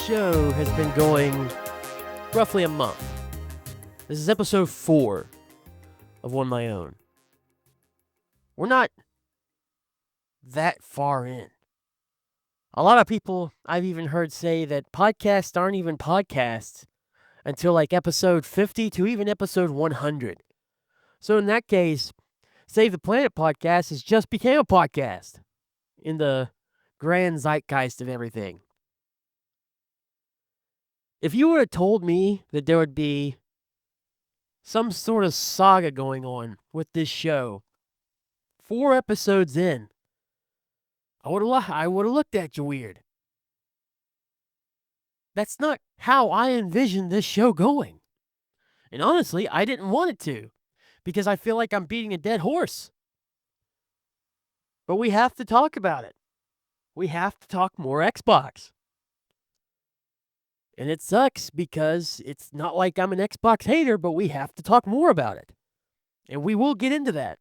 show has been going roughly a month. This is episode 4 of On My Own. We're not that far in. A lot of people I've even heard say that podcasts aren't even podcasts until like episode 50 to even episode 100. So in that case, Save the Planet podcast has just became a podcast in the grand zeitgeist of everything. If you would have told me that there would be some sort of saga going on with this show 4 episodes in, I would have looked at you weird. That's not how I envisioned this show going. And honestly, I didn't want it to, because I feel like I'm beating a dead horse. But we have to talk about it. We have to talk more Xbox. And it sucks because it's not like I'm an Xbox hater, but we have to talk more about it. And we will get into that.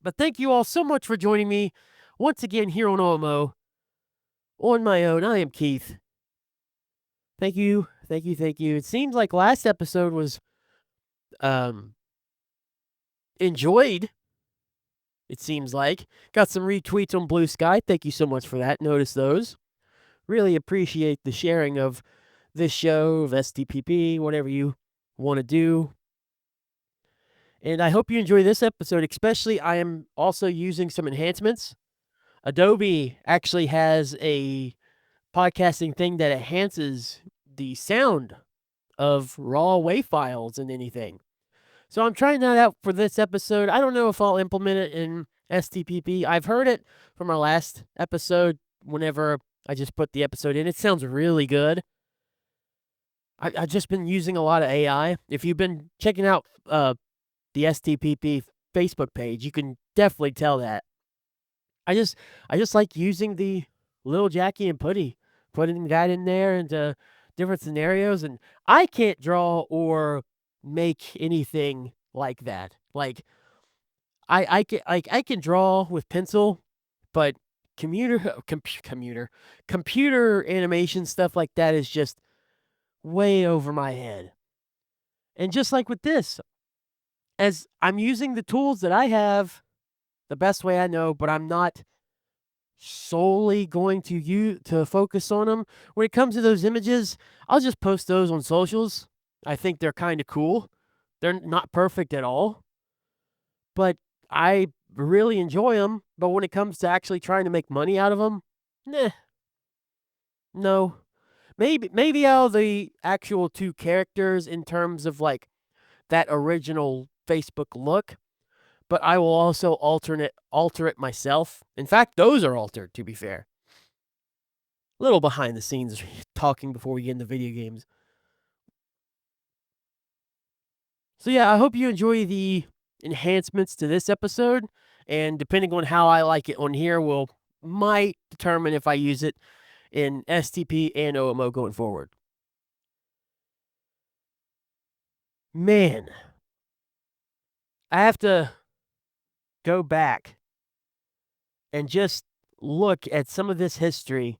But thank you all so much for joining me once again here on OMO. On My Own, I am Keith. Thank you. It seems like last episode was enjoyed. It seems like. Got some retweets on Bluesky. Thank you so much for that. Notice those. Really appreciate the sharing of this show, of STPP, whatever you want to do. And I hope you enjoy this episode. Especially, I am also using some enhancements. Adobe actually has a podcasting thing that enhances the sound of raw WAV files and anything. So I'm trying that out for this episode. I don't know if I'll implement it in STPP. I've heard it from our last episode whenever I just put the episode in. It sounds really good. I've just been using a lot of AI. If you've been checking out the STPP Facebook page, you can definitely tell that. I just like using the little Jackie and Putty, putting that in there into different scenarios, and I can't draw or make anything like that. Like I can draw with pencil, but computer animation stuff like that is just way over my head. And just like with this, as I'm using the tools that I have the best way I know, but I'm not solely going to focus on them. When it comes to those images, I'll just post those on socials. I think they're kind of cool. They're not perfect at all, but I really enjoy them. But when it comes to actually trying to make money out of them, no. Maybe out of the actual 2 characters in terms of like that original Facebook look, but I will also alter it myself. In fact, those are altered, to be fair. Little behind the scenes talking before we get into video games. So yeah, I hope you enjoy the enhancements to this episode, and depending on how I like it on here might determine if I use it in STP and OMO going forward. Man, I have to go back and just look at some of this history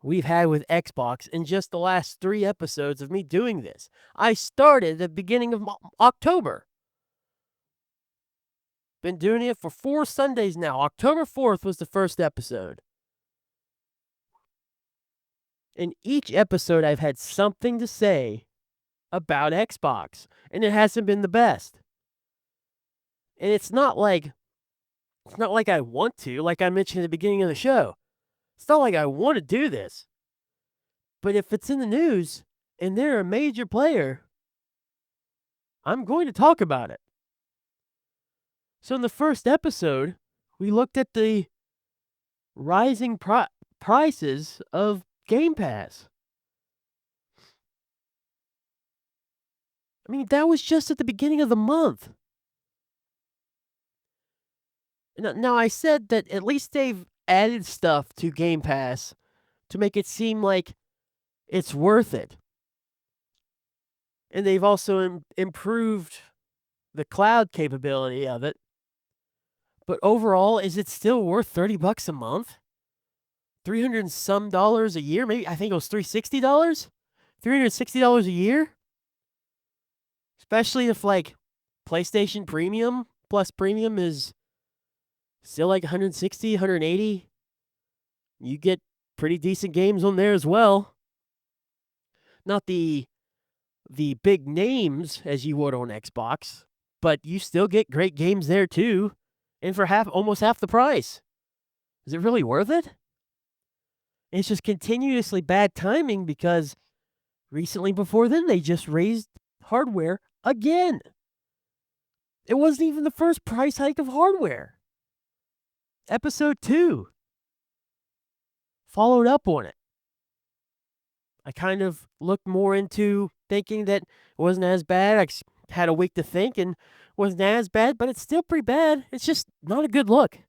we've had with Xbox in just the last 3 episodes of me doing this. I started at the beginning of October. Been doing it for 4 Sundays now. October 4th was the first episode. In each episode, I've had something to say about Xbox, and it hasn't been the best. And it's not like I want to, like I mentioned at the beginning of the show. It's not like I want to do this. But if it's in the news and they're a major player, I'm going to talk about it. So in the first episode, we looked at the rising prices of Game Pass. I mean, that was just at the beginning of the month. Now, I said that at least they've added stuff to Game Pass to make it seem like it's worth it. And they've also improved the cloud capability of it. But overall, is it still worth $30 a month? $300 and some a year. Maybe I think it was $360. $360 a year. Especially if like PlayStation Premium plus Premium is still like 160, 180. You get pretty decent games on there as well. Not the big names as you would on Xbox, but you still get great games there too, and for almost half the price. Is it really worth it? It's just continuously bad timing because recently before then they just raised hardware again. It wasn't even the first price hike of hardware. Episode 2 followed up on it. I kind of looked more into thinking that it wasn't as bad. I had a week to think and wasn't as bad, but it's still pretty bad. It's just not a good look.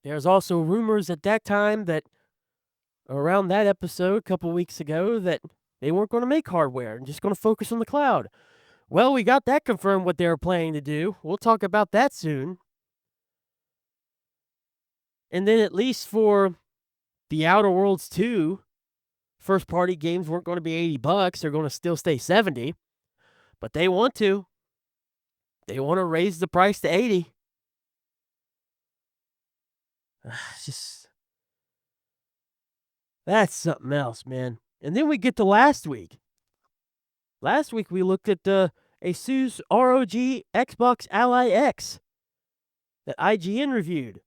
There's also rumors at that time that around that episode a couple weeks ago that they weren't going to make hardware and just going to focus on the cloud. Well, we got that confirmed what they were planning to do. We'll talk about that soon. And then at least for The Outer Worlds 2, first-party games weren't going to be $80. They're going to still stay $70. But they want to. They want to raise the price to $80. Just... That's something else, man. And then we get to last week. Last week we looked at the Asus ROG Xbox Ally X that IGN reviewed.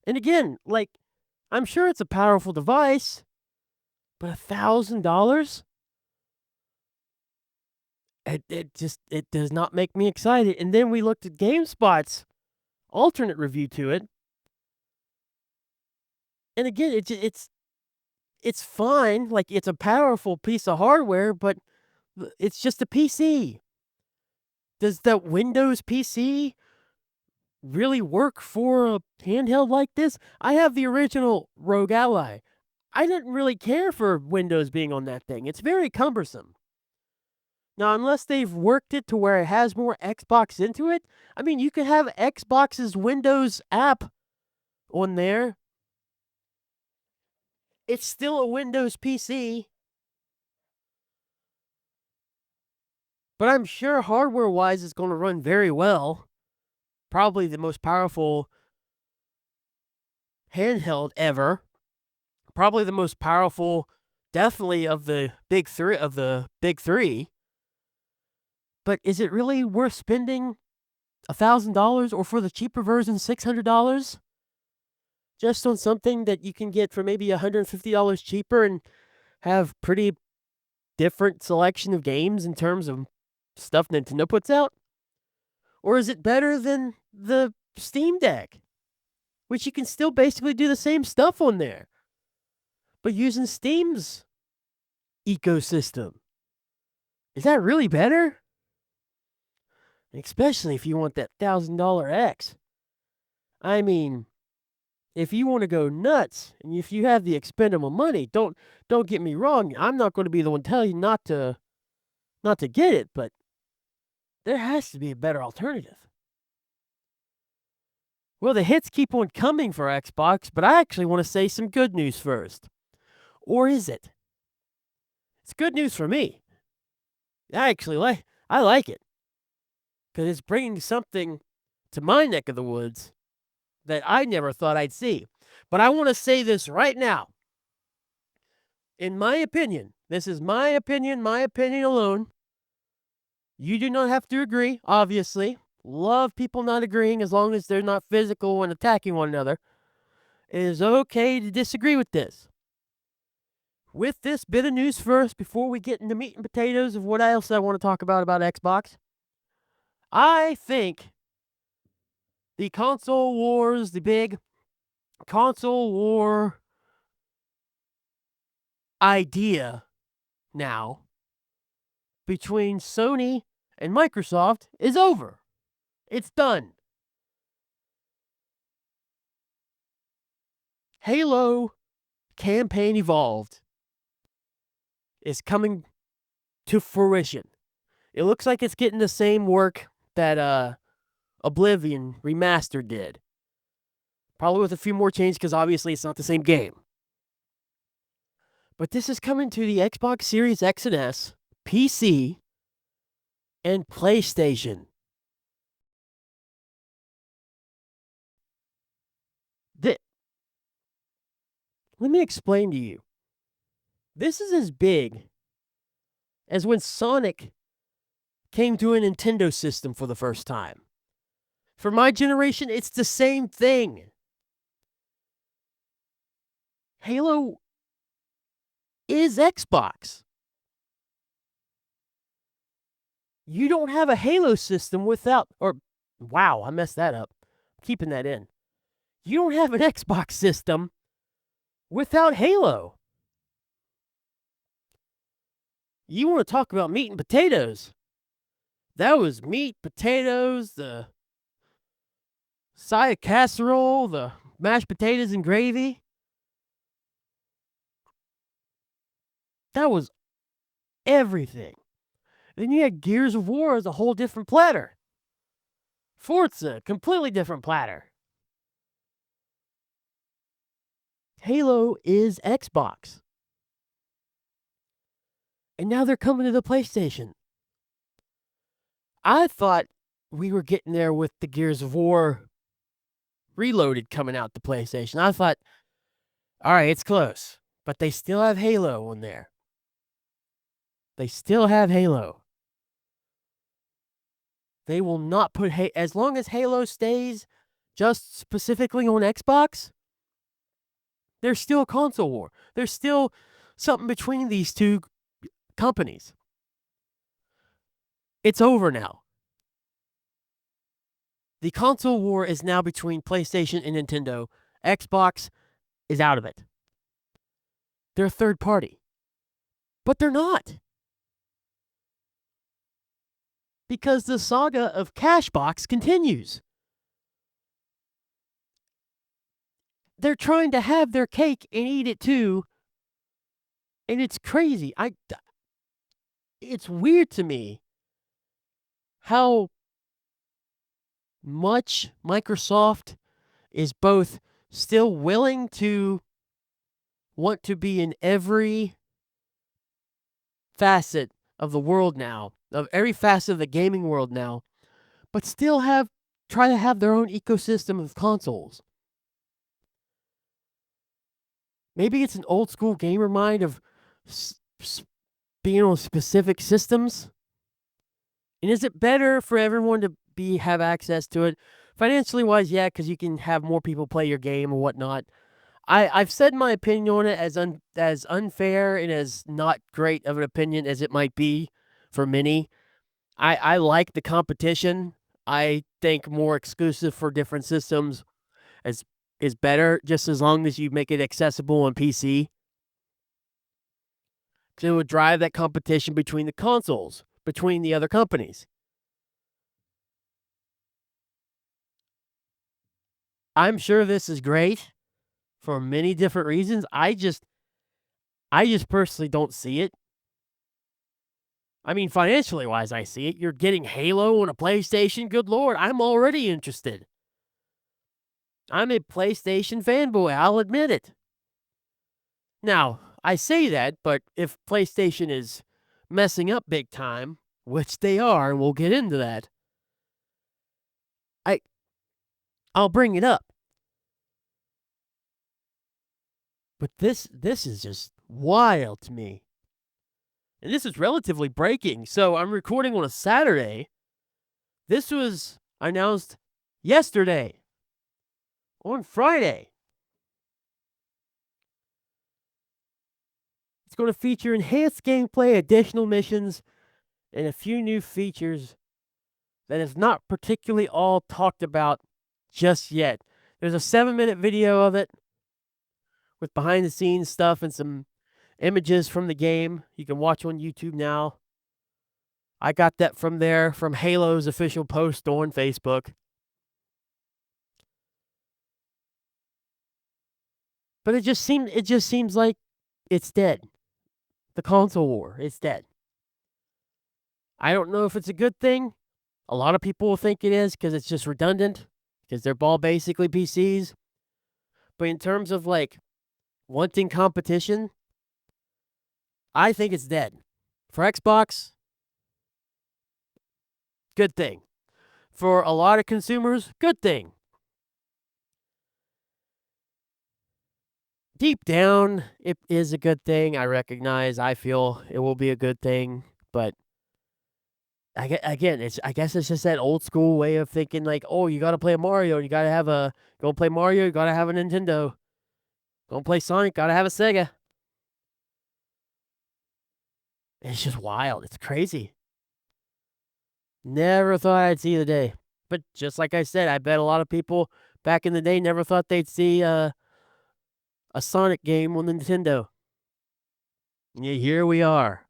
And again, like, I'm sure it's a powerful device, but $1,000? It does not make me excited. And then we looked at GameSpot's alternate review to it. And again, it's fine. Like, it's a powerful piece of hardware, but it's just a PC. Does that Windows PC really work for a handheld like this? I have the original ROG Ally. I didn't really care for Windows being on that thing. It's very cumbersome. Now, unless they've worked it to where it has more Xbox into it, I mean, you could have Xbox's Windows app on there. It's still a Windows PC. But I'm sure hardware-wise it's going to run very well. Probably the most powerful handheld ever. Probably the most powerful, definitely of the big three. But is it really worth spending $1,000 or for the cheaper version $600 just on something that you can get for maybe $150 cheaper and have pretty different selection of games in terms of stuff Nintendo puts out? Or is it better than the Steam Deck, which you can still basically do the same stuff on there, but using Steam's ecosystem? Is that really better? Especially if you want that $1,000 X. I mean, if you want to go nuts and if you have the expendable money, don't get me wrong. I'm not going to be the one telling you not to get it, but there has to be a better alternative. Well, the hits keep on coming for Xbox, but I actually want to say some good news first. Or is it? It's good news for me. I like it. Because it's bringing something to my neck of the woods that I never thought I'd see. But I want to say this right now. In my opinion, this is my opinion alone. You do not have to agree, obviously. Love people not agreeing as long as they're not physical and attacking one another. It is okay to disagree with this. With this bit of news first, before we get into meat and potatoes of what else I want to talk about Xbox, I think the console wars, the big console war idea now between Sony and Microsoft is over. It's done. Halo Campaign Evolved is coming to fruition. It looks like it's getting the same work that Oblivion Remastered did. Probably with a few more changes because obviously it's not the same game. But this is coming to the Xbox Series X and S, PC, and PlayStation. Let me explain to you. This is as big as when Sonic came to a Nintendo system for the first time. For my generation, it's the same thing. Halo is Xbox. You don't have a Halo system without, or wow, I messed that up. I'm keeping that in. You don't have an Xbox system without Halo. You want to talk about meat and potatoes? That was meat, potatoes, the side casserole, the mashed potatoes and gravy. That was everything. Then you had Gears of War as a whole different platter. Forza, completely different platter. Halo is Xbox. And now they're coming to the PlayStation. I thought we were getting there with the Gears of War Reloaded coming out to PlayStation. I thought, all right, it's close. But they still have Halo on there. They still have Halo. They will not put as long as Halo stays just specifically on Xbox, there's still a console war. There's still something between these two companies. It's over now. The console war is now between PlayStation and Nintendo. Xbox is out of it. They're a third party. But they're not. Because the saga of Cashbox continues. They're trying to have their cake and eat it too. And it's crazy. It's weird to me how much Microsoft is both still willing to want to be in every facet of the world now, of every facet of the gaming world now, but still try to have their own ecosystem of consoles. Maybe it's an old school gamer mind of being on specific systems. And is it better for everyone to have access to it? Financially wise, yeah, because you can have more people play your game or whatnot. I've said my opinion on it as unfair and as not great of an opinion as it might be for many. I like the competition. I think more exclusive for different systems is better, just as long as you make it accessible on PC. Because it would drive that competition between the consoles, between the other companies. I'm sure this is great for many different reasons. I just personally don't see it. I mean, financially wise, I see it. You're getting Halo on a PlayStation. Good Lord, I'm already interested. I'm a PlayStation fanboy. I'll admit it. Now, I say that, but if PlayStation is messing up big time, which they are, and we'll get into that, I'll bring it up. But this is just wild to me. And this is relatively breaking. So I'm recording on a Saturday. This was announced yesterday. On Friday. It's going to feature enhanced gameplay, additional missions, and a few new features that is not particularly all talked about just yet. There's a 7-minute video of it with behind-the-scenes stuff and some images from the game. You can watch on YouTube now. I got that from there, from Halo's official post on Facebook. But it just seems like it's dead. The console war, it's dead. I don't know if it's a good thing. A lot of people will think it is because it's just redundant, because they're all basically PCs. But in terms of, like, wanting competition, I think it's dead. For Xbox, good thing. For a lot of consumers, good thing. Deep down, it is a good thing. I recognize, I feel it will be a good thing, but again, I guess it's just that old school way of thinking, like, oh, you gotta play a Mario, you gotta have a go play Mario, you gotta have a Nintendo. Go play Sonic, gotta have a Sega. It's just wild. It's crazy. Never thought I'd see the day. But just like I said, I bet a lot of people back in the day never thought they'd see a Sonic game on the Nintendo. Yeah, here we are.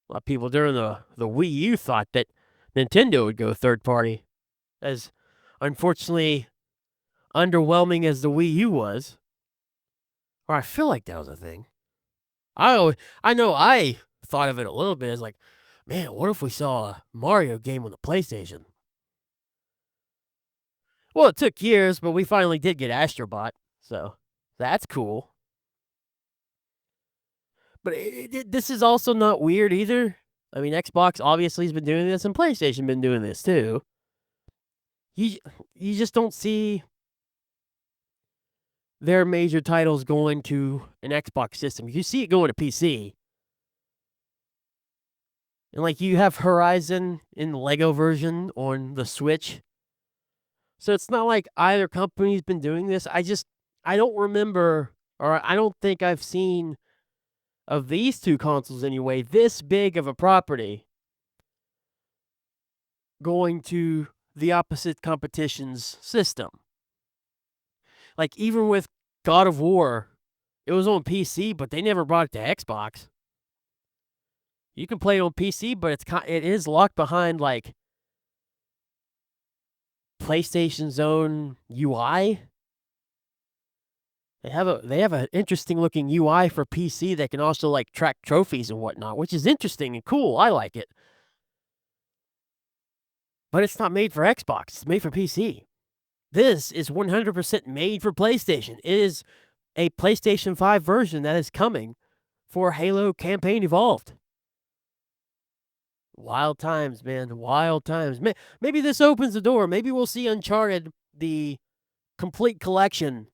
A lot of people during the Wii U thought that Nintendo would go third party. As unfortunately underwhelming as the Wii U was. Or I feel like that was a thing. I know I thought of it a little bit as like, man, what if we saw a Mario game on the PlayStation? Well, it took years, but we finally did get Astrobot, so that's cool. But this is also not weird either. I mean, Xbox obviously has been doing this, and PlayStation been doing this too. You you just don't see their major titles going to an Xbox system. You see it going to PC. And like you have Horizon in the Lego version on the Switch. So it's not like either company's been doing this. I don't remember, or I don't think I've seen of these two consoles anyway, this big of a property going to the opposite competition's system. Like even with God of War, it was on PC, but they never brought it to Xbox. You can play it on PC, but it is locked behind like PlayStation's own UI. They have an interesting looking UI for PC that can also like track trophies and whatnot, which is interesting and cool. I like it. But it's not made for Xbox. It's made for PC. This is 100% made for PlayStation. It is a PlayStation 5 version that is coming for Halo Campaign Evolved. Wild times, man. Wild times. Maybe this opens the door. Maybe we'll see Uncharted, the complete collection,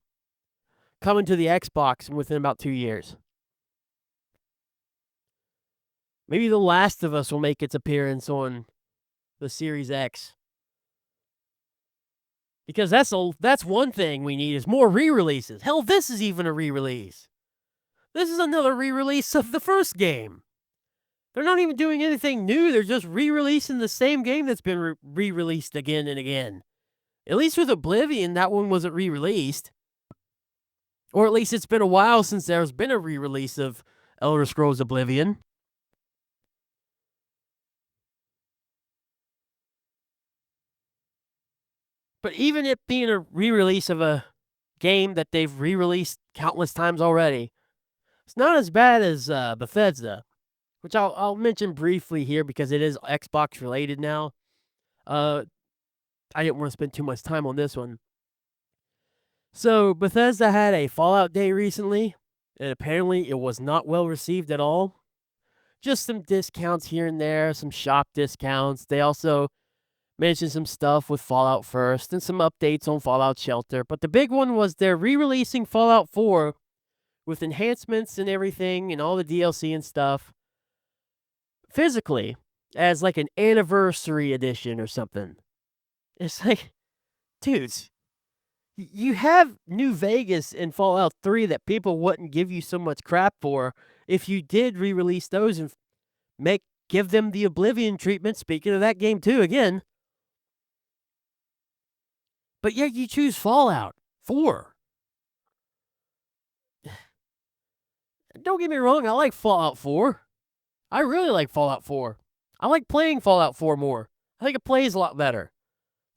coming to the Xbox within about 2 years. Maybe The Last of Us will make its appearance on the Series X. Because that's one thing we need is more re-releases. Hell, this is even a re-release. This is another re-release of the first game. They're not even doing anything new. They're just re-releasing the same game that's been re-released again and again. At least with Oblivion, that one wasn't re-released. Or at least it's been a while since there's been a re-release of Elder Scrolls Oblivion. But even it being a re-release of a game that they've re-released countless times already, it's not as bad as Bethesda, which I'll mention briefly here because it is Xbox related now. I didn't want to spend too much time on this one. So Bethesda had a Fallout Day recently, and apparently it was not well received at all. Just some discounts here and there, some shop discounts. They also mentioned some stuff with Fallout First and some updates on Fallout Shelter. But the big one was they're re-releasing Fallout 4 with enhancements and everything and all the DLC and stuff physically as like an anniversary edition or something. It's like, dudes, you have New Vegas and Fallout 3 that people wouldn't give you so much crap for if you did re-release those and give them the Oblivion treatment. Speaking of that game too, again. But yet you choose Fallout 4. Don't get me wrong, I like Fallout 4. I really like Fallout 4. I like playing Fallout 4 more. I think it plays a lot better.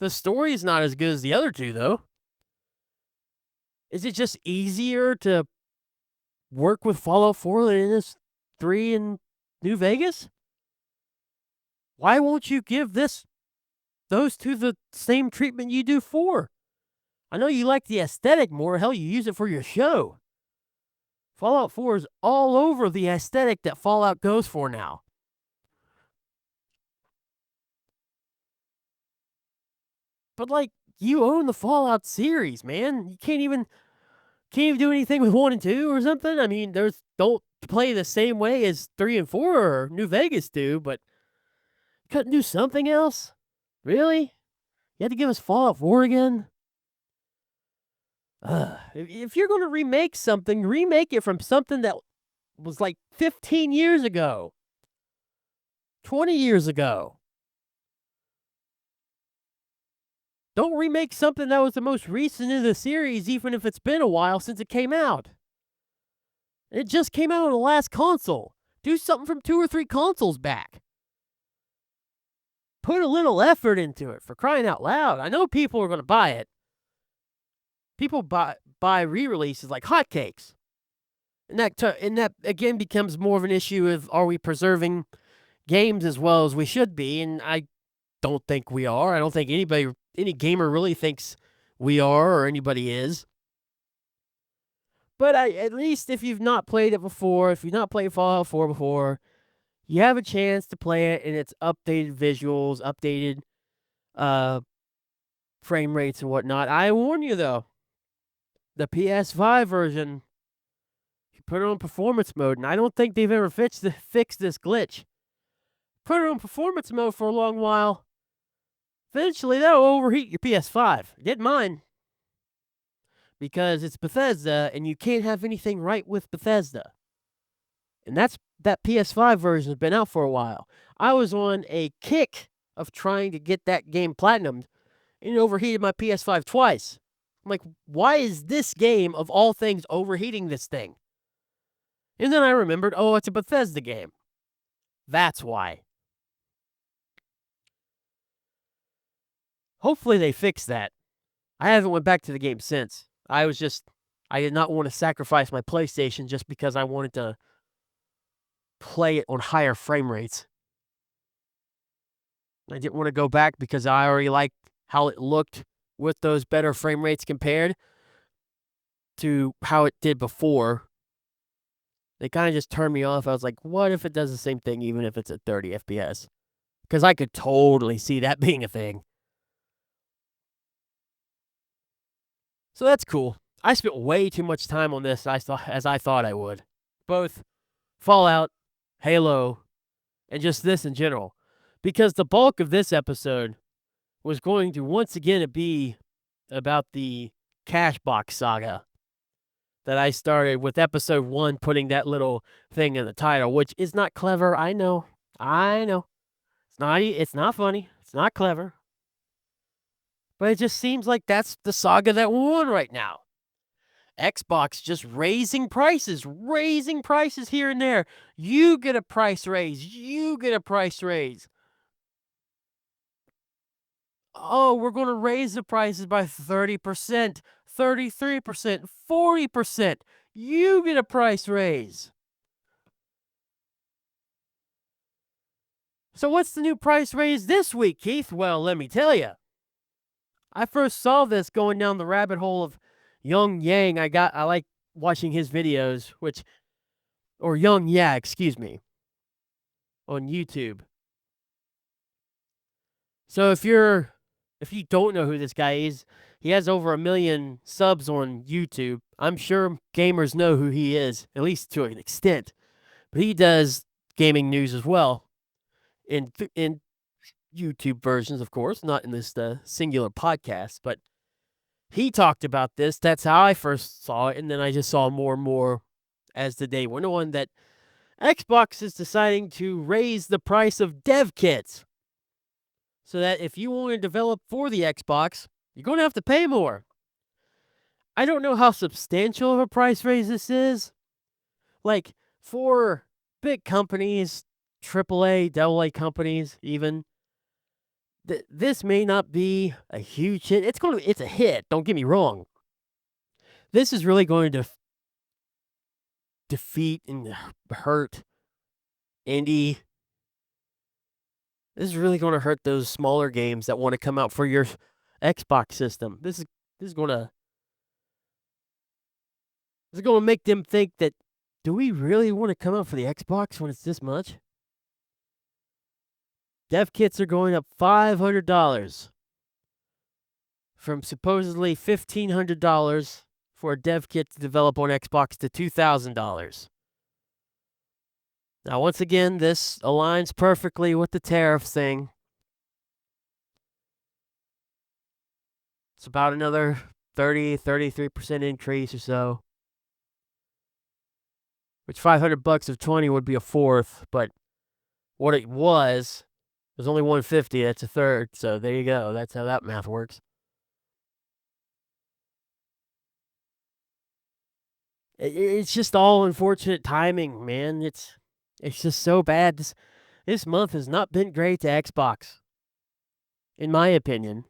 The story is not as good as the other two, though. Is it just easier to work with Fallout 4 than it is 3 in New Vegas? Why won't you give this those two the same treatment you do 4. I know you like the aesthetic more. Hell, you use it for your show. Fallout 4 is all over the aesthetic that Fallout goes for now. But like, you own the Fallout series, man. You can't even do anything with 1 and 2 or something. I mean, there's don't play the same way as 3 and 4 or New Vegas do, but couldn't do something else? Really? You had to give us Fallout 4 again? If you're going to remake something, remake it from something that was like 15 years ago, 20 years ago. Don't remake something that was the most recent in the series, even if it's been a while since it came out. It just came out on the last console. Do something from 2 or 3 consoles back. Put a little effort into it, for crying out loud. I know people are going to buy it. People buy re-releases like hotcakes. And that again becomes more of an issue of, are we preserving games as well as we should be? And I don't think we are. I don't think any gamer really thinks we are or anybody is. But at least if you've not played it before, if you've not played Fallout 4 before, you have a chance to play it in its updated visuals, updated frame rates and whatnot. I warn you though, the PS5 version, you put it on performance mode, and I don't think they've ever fixed this glitch. Put it on performance mode for a long while. Eventually, that'll overheat your PS5. Get mine. Because it's Bethesda, and you can't have anything right with Bethesda. And that PS5 version has been out for a while. I was on a kick of trying to get that game platinumed, and it overheated my PS5 twice. I'm like, why is this game, of all things, overheating this thing? And then I remembered, oh, it's a Bethesda game. That's why. Hopefully they fix that. I haven't went back to the game since. I did not want to sacrifice my PlayStation just because I wanted to play it on higher frame rates. I didn't want to go back because I already liked how it looked with those better frame rates compared to how it did before. They kind of just turned me off. I was like, what if it does the same thing even if it's at 30 FPS? Because I could totally see that being a thing. So that's cool. I spent way too much time on this as I thought I would. Both Fallout, Halo, and just this in general. Because the bulk of this episode was going to once again be about the Cashbox saga that I started with episode 1, putting that little thing in the title, which is not clever. I know. It's not funny. It's not clever. But it just seems like that's the saga that we're on right now. Xbox just raising prices here and there. You get a price raise. You get a price raise. Oh, we're going to raise the prices by 30%, 33%, 40%. You get a price raise. So what's the new price raise this week, Keith? Well, let me tell you. I first saw this going down the rabbit hole of Young Yang. I like watching his videos, or Young Ya, excuse me, on YouTube. So if you don't know who this guy is, he has over 1 million subs on YouTube. I'm sure gamers know who he is, at least to an extent. But he does gaming news as well, in YouTube versions, of course, not in this singular podcast. But he talked about this. That's how I first saw it, and then I just saw more and more as the day went on that Xbox is deciding to raise the price of dev kits. So that if you want to develop for the Xbox, you're going to have to pay more. I don't know how substantial of a price raise this is. Like, for big companies, AAA, AA companies even, this may not be a huge hit. It's a hit, don't get me wrong. This is really going to defeat and hurt indie This is really going to hurt those smaller games that want to come out for your Xbox system. This is going to make them think that, do we really want to come out for the Xbox when it's this much? Dev kits are going up $500 from supposedly $1,500 for a dev kit to develop on Xbox to $2,000. Now, once again, this aligns perfectly with the tariff thing. It's about another 33% increase or so. Which $500 of 20 would be a fourth, but what it was only 150. That's a third. So there you go. That's how that math works. It's just all unfortunate timing, man. It's just so bad. This month has not been great to Xbox, in my opinion.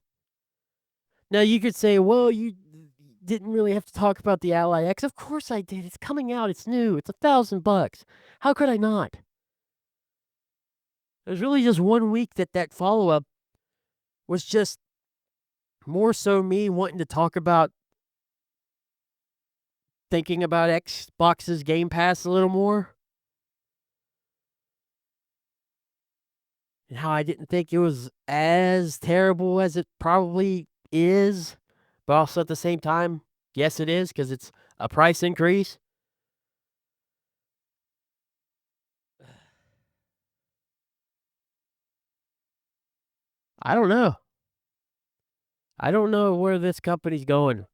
Now you could say, well, you didn't really have to talk about the Ally X. Of course I did. It's coming out. It's new. It's $1,000. How could I not? There's really just 1 week that follow-up was just more so me wanting to talk about thinking about Xbox's Game Pass a little more. And how I didn't think it was as terrible as it probably is. But also at the same time, yes, it is, because it's a price increase. I don't know. I don't know where this company's going.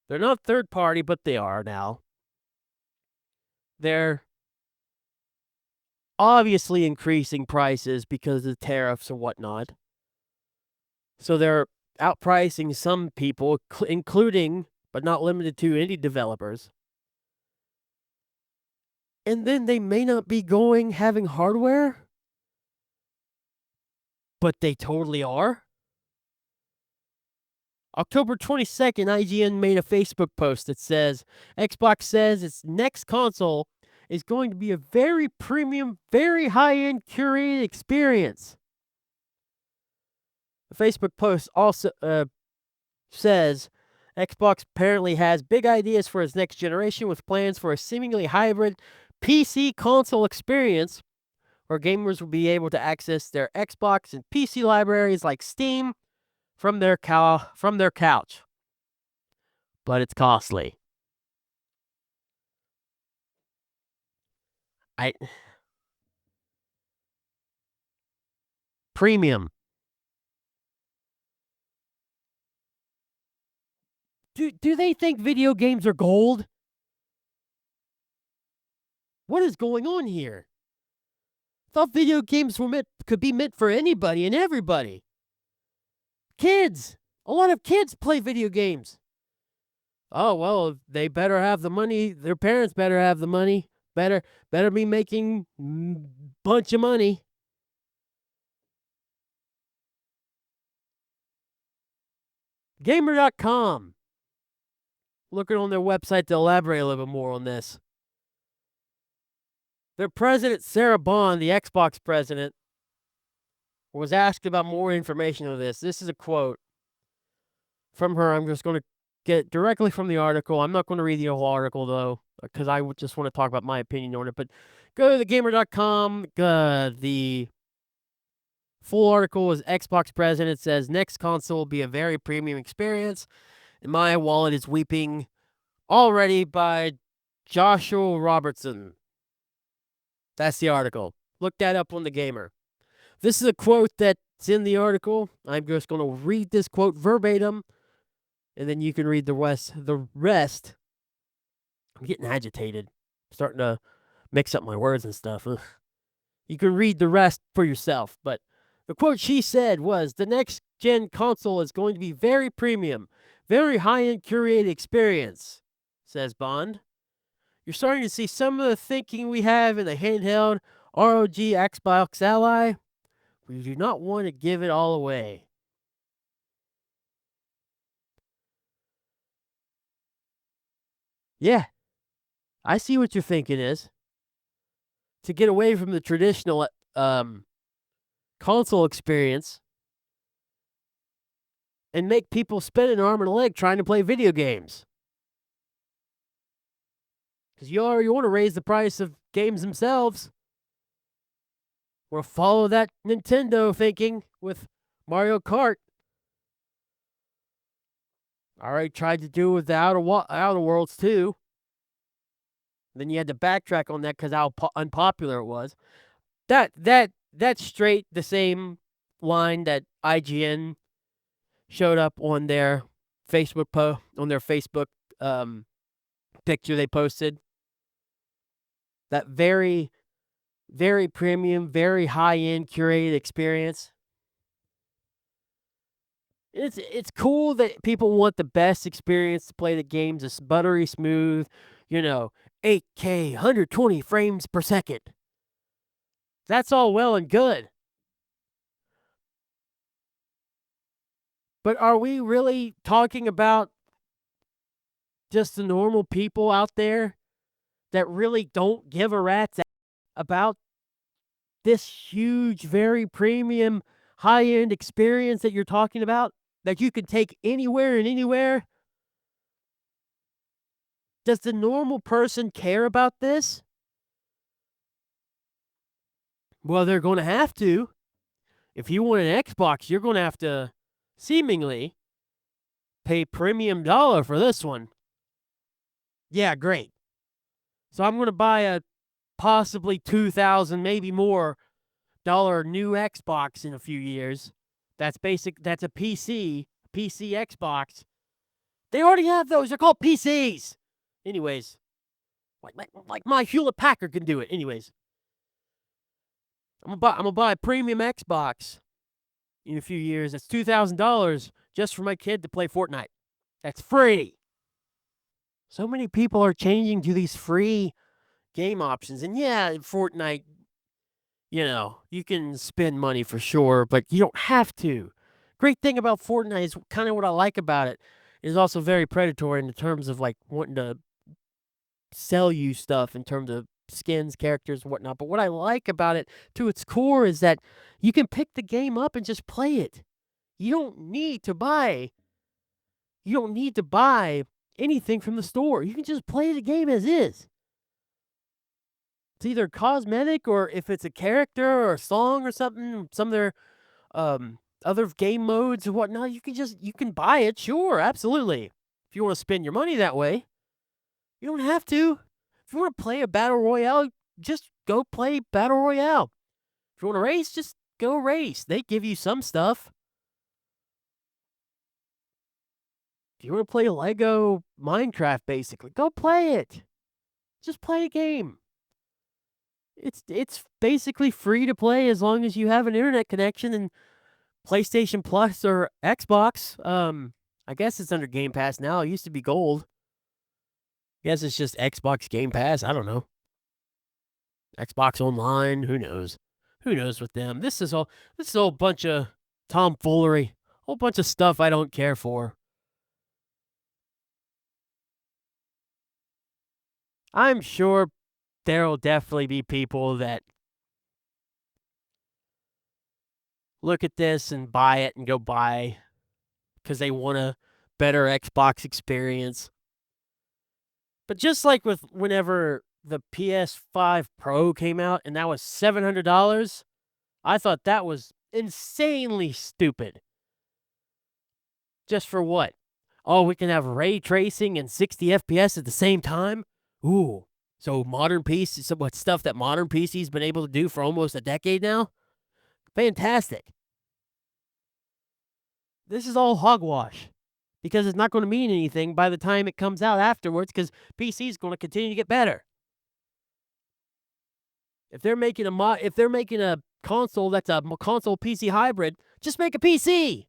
They're not third party, but they are now. They're obviously increasing prices because of the tariffs and whatnot. So they're outpricing some people, including, but not limited to, indie developers. And then they may not be having hardware, but they totally are. October 22nd, IGN made a Facebook post that says, Xbox says its next console is going to be a very premium, very high-end curated experience. The Facebook post also says, Xbox apparently has big ideas for its next generation with plans for a seemingly hybrid PC console experience where gamers will be able to access their Xbox and PC libraries like Steam from their couch. But it's costly. Premium. Do they think video games are gold? What is going on here? I thought video games could be meant for anybody and everybody. Kids. A lot of kids play video games. Oh, well, they better have the money. Their parents better have the money. Better be making bunch of money. Gamer.com. Looking on their website to elaborate a little bit more on this. Their president, Sarah Bond, the Xbox president, was asked about more information on this. This is a quote from her. I'm just going to get directly from the article. I'm not going to read the whole article, though, because I just want to talk about my opinion on it. But go to thegamer.com. The full article is Xbox president says next console will be a very premium experience. And my wallet is weeping already by Joshua Robertson. That's the article. Look that up on The Gamer. This is a quote that's in the article. I'm just going to read this quote verbatim, and then you can read the rest. I'm getting agitated. I'm starting to mix up my words and stuff. Ugh. You can read the rest for yourself. But the quote she said was, the next-gen console is going to be very premium, very high-end curated experience, says Bond. You're starting to see some of the thinking we have in the handheld ROG Xbox Ally. We do not want to give it all away. Yeah, I see what your thinking is. To get away from the traditional console experience and make people spend an arm and a leg trying to play video games. Because you already want to raise the price of games themselves. We'll follow that Nintendo thinking with Mario Kart. I already tried to do it with the Outer Worlds too. Then you had to backtrack on that because how unpopular it was. That's straight the same line that IGN showed up on their Facebook picture they posted. That very, very premium, very high-end curated experience. It's cool that people want the best experience to play the games. It's buttery smooth, 8K, 120 frames per second. That's all well and good. But are we really talking about just the normal people out there that really don't give a rat's ass about this huge, very premium, high-end experience that you're talking about that you can take anywhere and anywhere? Does the normal person care about this? Well, they're going to have to. If you want an Xbox, you're going to have to seemingly pay premium dollar for this one. Yeah, great. So I'm going to buy a possibly $2,000, maybe more dollar new Xbox in a few years. That's a PC Xbox. They already have those. They're called PCs. Anyways, like my Hewlett Packard can do it. Anyways, I'm gonna buy a premium Xbox in a few years. That's $2,000 just for my kid to play Fortnite. That's free. So many people are changing to these free game options, and yeah, Fortnite. You can spend money for sure, but you don't have to. Great thing about Fortnite is kind of what I like about it. It is also very predatory in terms of like wanting to sell you stuff in terms of skins, characters, and whatnot. But what I like about it to its core is that you can pick the game up and just play it. You don't need to buy anything from the store. You can just play the game as is. It's either cosmetic or if it's a character or a song or something, some of their other game modes or whatnot, you can buy it, sure, absolutely. If you want to spend your money that way, you don't have to. If you want to play a battle royale, just go play battle royale. If you want to race, just go race. They give you some stuff. If you want to play Lego Minecraft, basically, go play it. Just play a game. It's basically free to play as long as you have an internet connection and PlayStation Plus or Xbox. I guess it's under Game Pass now. It used to be gold. I guess it's just Xbox Game Pass. I don't know. Xbox Online. Who knows? Who knows with them? This is a bunch of tomfoolery. A whole bunch of stuff I don't care for. I'm sure there'll definitely be people that look at this and buy it and go buy because they want a better Xbox experience. But just like with whenever the PS5 Pro came out and that was $700, I thought that was insanely stupid. Just for what? Oh, we can have ray tracing and 60 FPS at the same time? Ooh. So modern PCs, what stuff that modern PC's been able to do for almost a decade now? Fantastic. This is all hogwash because it's not going to mean anything by the time it comes out afterwards because PC is going to continue to get better. If they're making a console that's a console PC hybrid, just make a PC.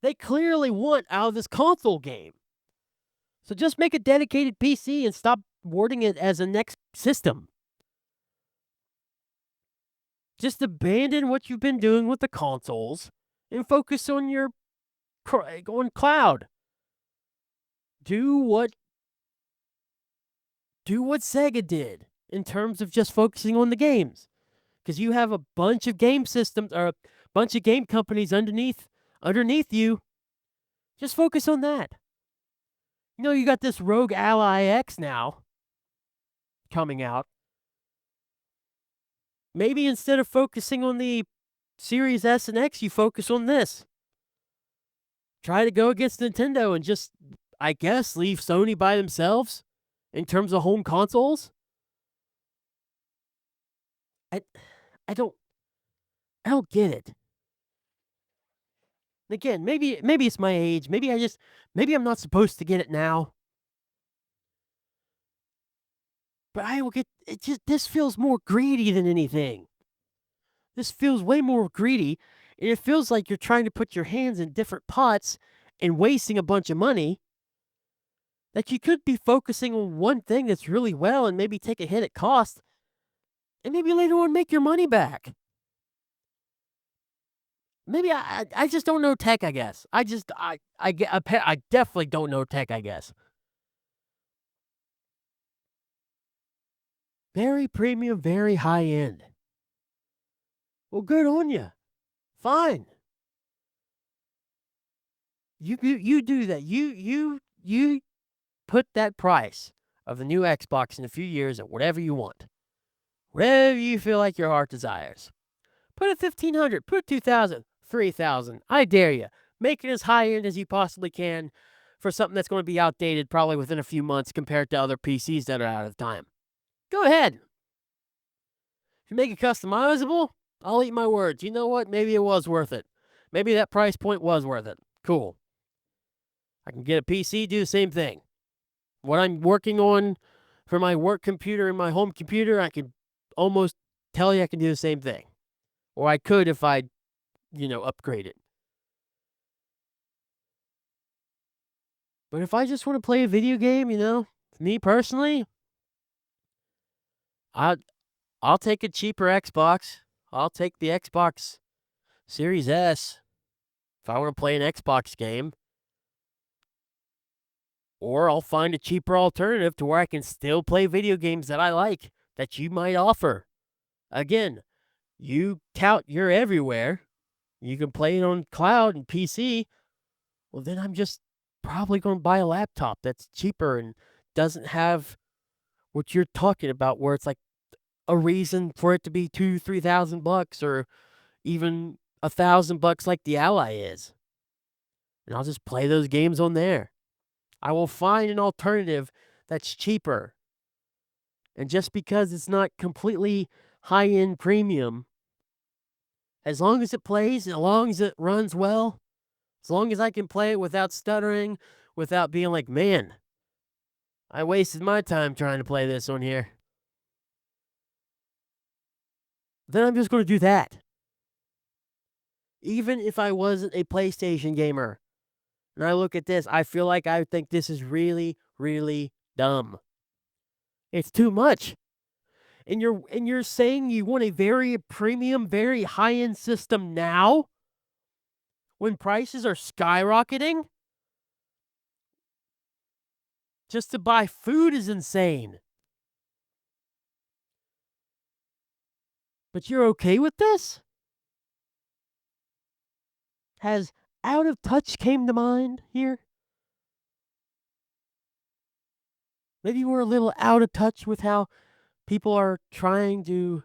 They clearly want out of this console game. So just make a dedicated PC and stop wording it as a next system. Just abandon what you've been doing with the consoles and focus on your cloud. Do what Sega did in terms of just focusing on the games. because you have a bunch of game systems or a bunch of game companies underneath you. Just focus on that. You know, you got this Rogue Ally X now coming out. Maybe instead of focusing on the Series S and X, you focus on this. Try to go against Nintendo and just, I guess, leave Sony by themselves in terms of home consoles. I I don't get it. Again, maybe it's my age. Maybe I'm not supposed to get it now. But I will get it. Just this feels more greedy than anything. This feels way more greedy, and it feels like you're trying to put your hands in different pots and wasting a bunch of money that you could be focusing on one thing that's really well and maybe take a hit at cost and maybe later on make your money back. Maybe I just don't know tech, I guess. I definitely don't know tech, I guess. Very premium, very high end. Well, good on you. Fine. You do that. You put that price of the new Xbox in a few years at whatever you want. Whatever you feel like your heart desires. Put it 1,500, put it 2,000, 3,000. I dare you. Make it as high end as you possibly can for something that's going to be outdated probably within a few months compared to other PCs that are out of time. Go ahead. If you make it customizable, I'll eat my words. You know what? Maybe it was worth it. Maybe that price point was worth it. Cool. I can get a PC, do the same thing. What I'm working on for my work computer and my home computer, I can almost tell you I can do the same thing. Or I could if I, upgrade it. But if I just want to play a video game, me personally, I'll take a cheaper Xbox. I'll take the Xbox Series S if I want to play an Xbox game. Or I'll find a cheaper alternative to where I can still play video games that I like that you might offer. Again, you tout you're everywhere. You can play it on cloud and PC. Well, then I'm just probably going to buy a laptop that's cheaper and doesn't have what you're talking about, where it's like a reason for it to be $2,000-3,000 or even $1,000 like the Ally is. And I'll just play those games on there. I will find an alternative that's cheaper. And just because it's not completely high-end premium, as long as it plays, as long as it runs well, as long as I can play it without stuttering, without being like, man, I wasted my time trying to play this on here, then I'm just going to do that. Even if I wasn't a PlayStation gamer, and I look at this, I feel like I think this is really, really dumb. It's too much. And you're saying you want a very premium, very high-end system now when prices are skyrocketing? Just to buy food is insane. But you're okay with this? Has out of touch came to mind here? Maybe we're a little out of touch with how people are trying to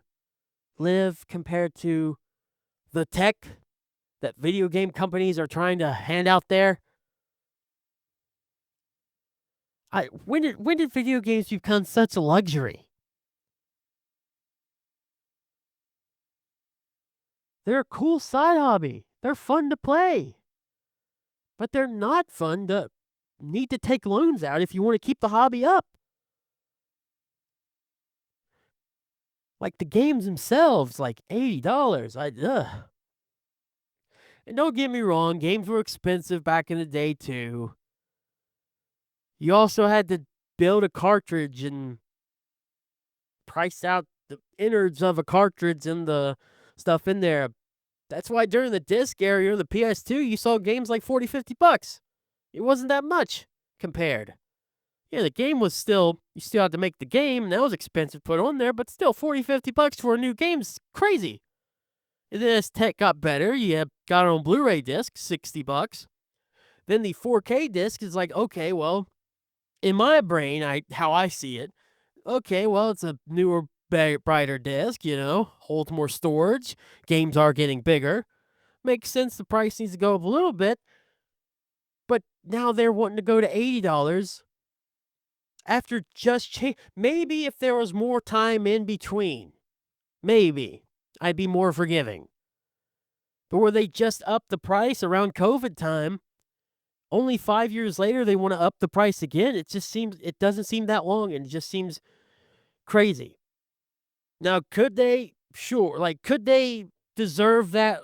live compared to the tech that video game companies are trying to hand out there. When did video games become such a luxury? They're a cool side hobby. They're fun to play. But they're not fun to need to take loans out if you want to keep the hobby up. Like the games themselves, like $80. And don't get me wrong, games were expensive back in the day too. You also had to build a cartridge and price out the innards of a cartridge and the stuff in there. That's why during the disc era of the PS2, you saw games like $40-50. It wasn't that much compared. Yeah, the game was still, you still had to make the game, and that was expensive to put on there, but still 40, $50 for a new game's crazy. And then as tech got better, got it on Blu-ray disc, $60. Then the 4K disc is like, okay, well, in my brain, how I see it, okay, well, it's a newer, brighter disc, holds more storage, games are getting bigger. Makes sense the price needs to go up a little bit, but now they're wanting to go to $80 after just maybe if there was more time in between, maybe I'd be more forgiving. But where they just upped the price around COVID time, only 5 years later they want to up the price again. It doesn't seem that long, and it just seems crazy. Now, could they? Sure. Like, could they deserve that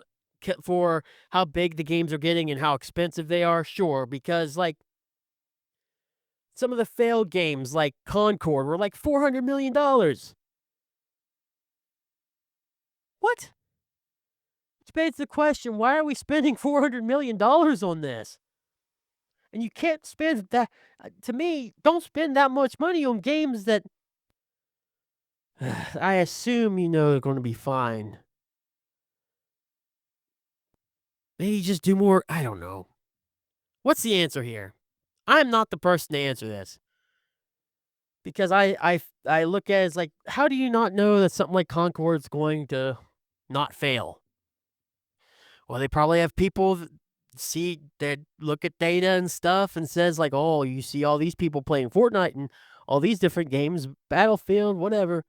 for how big the games are getting and how expensive they are? Sure, because like some of the failed games like Concord were like $400 million. What? Which begs the question, why are we spending $400 million on this? And you can't spend that, to me, don't spend that much money on games that I assume they're going to be fine. Maybe just do more, I don't know. What's the answer here? I'm not the person to answer this. Because I look at it as like, how do you not know that something like Concord's going to not fail? Well, they probably have people that look at data and stuff and says like, oh, you see all these people playing Fortnite and all these different games, Battlefield, whatever.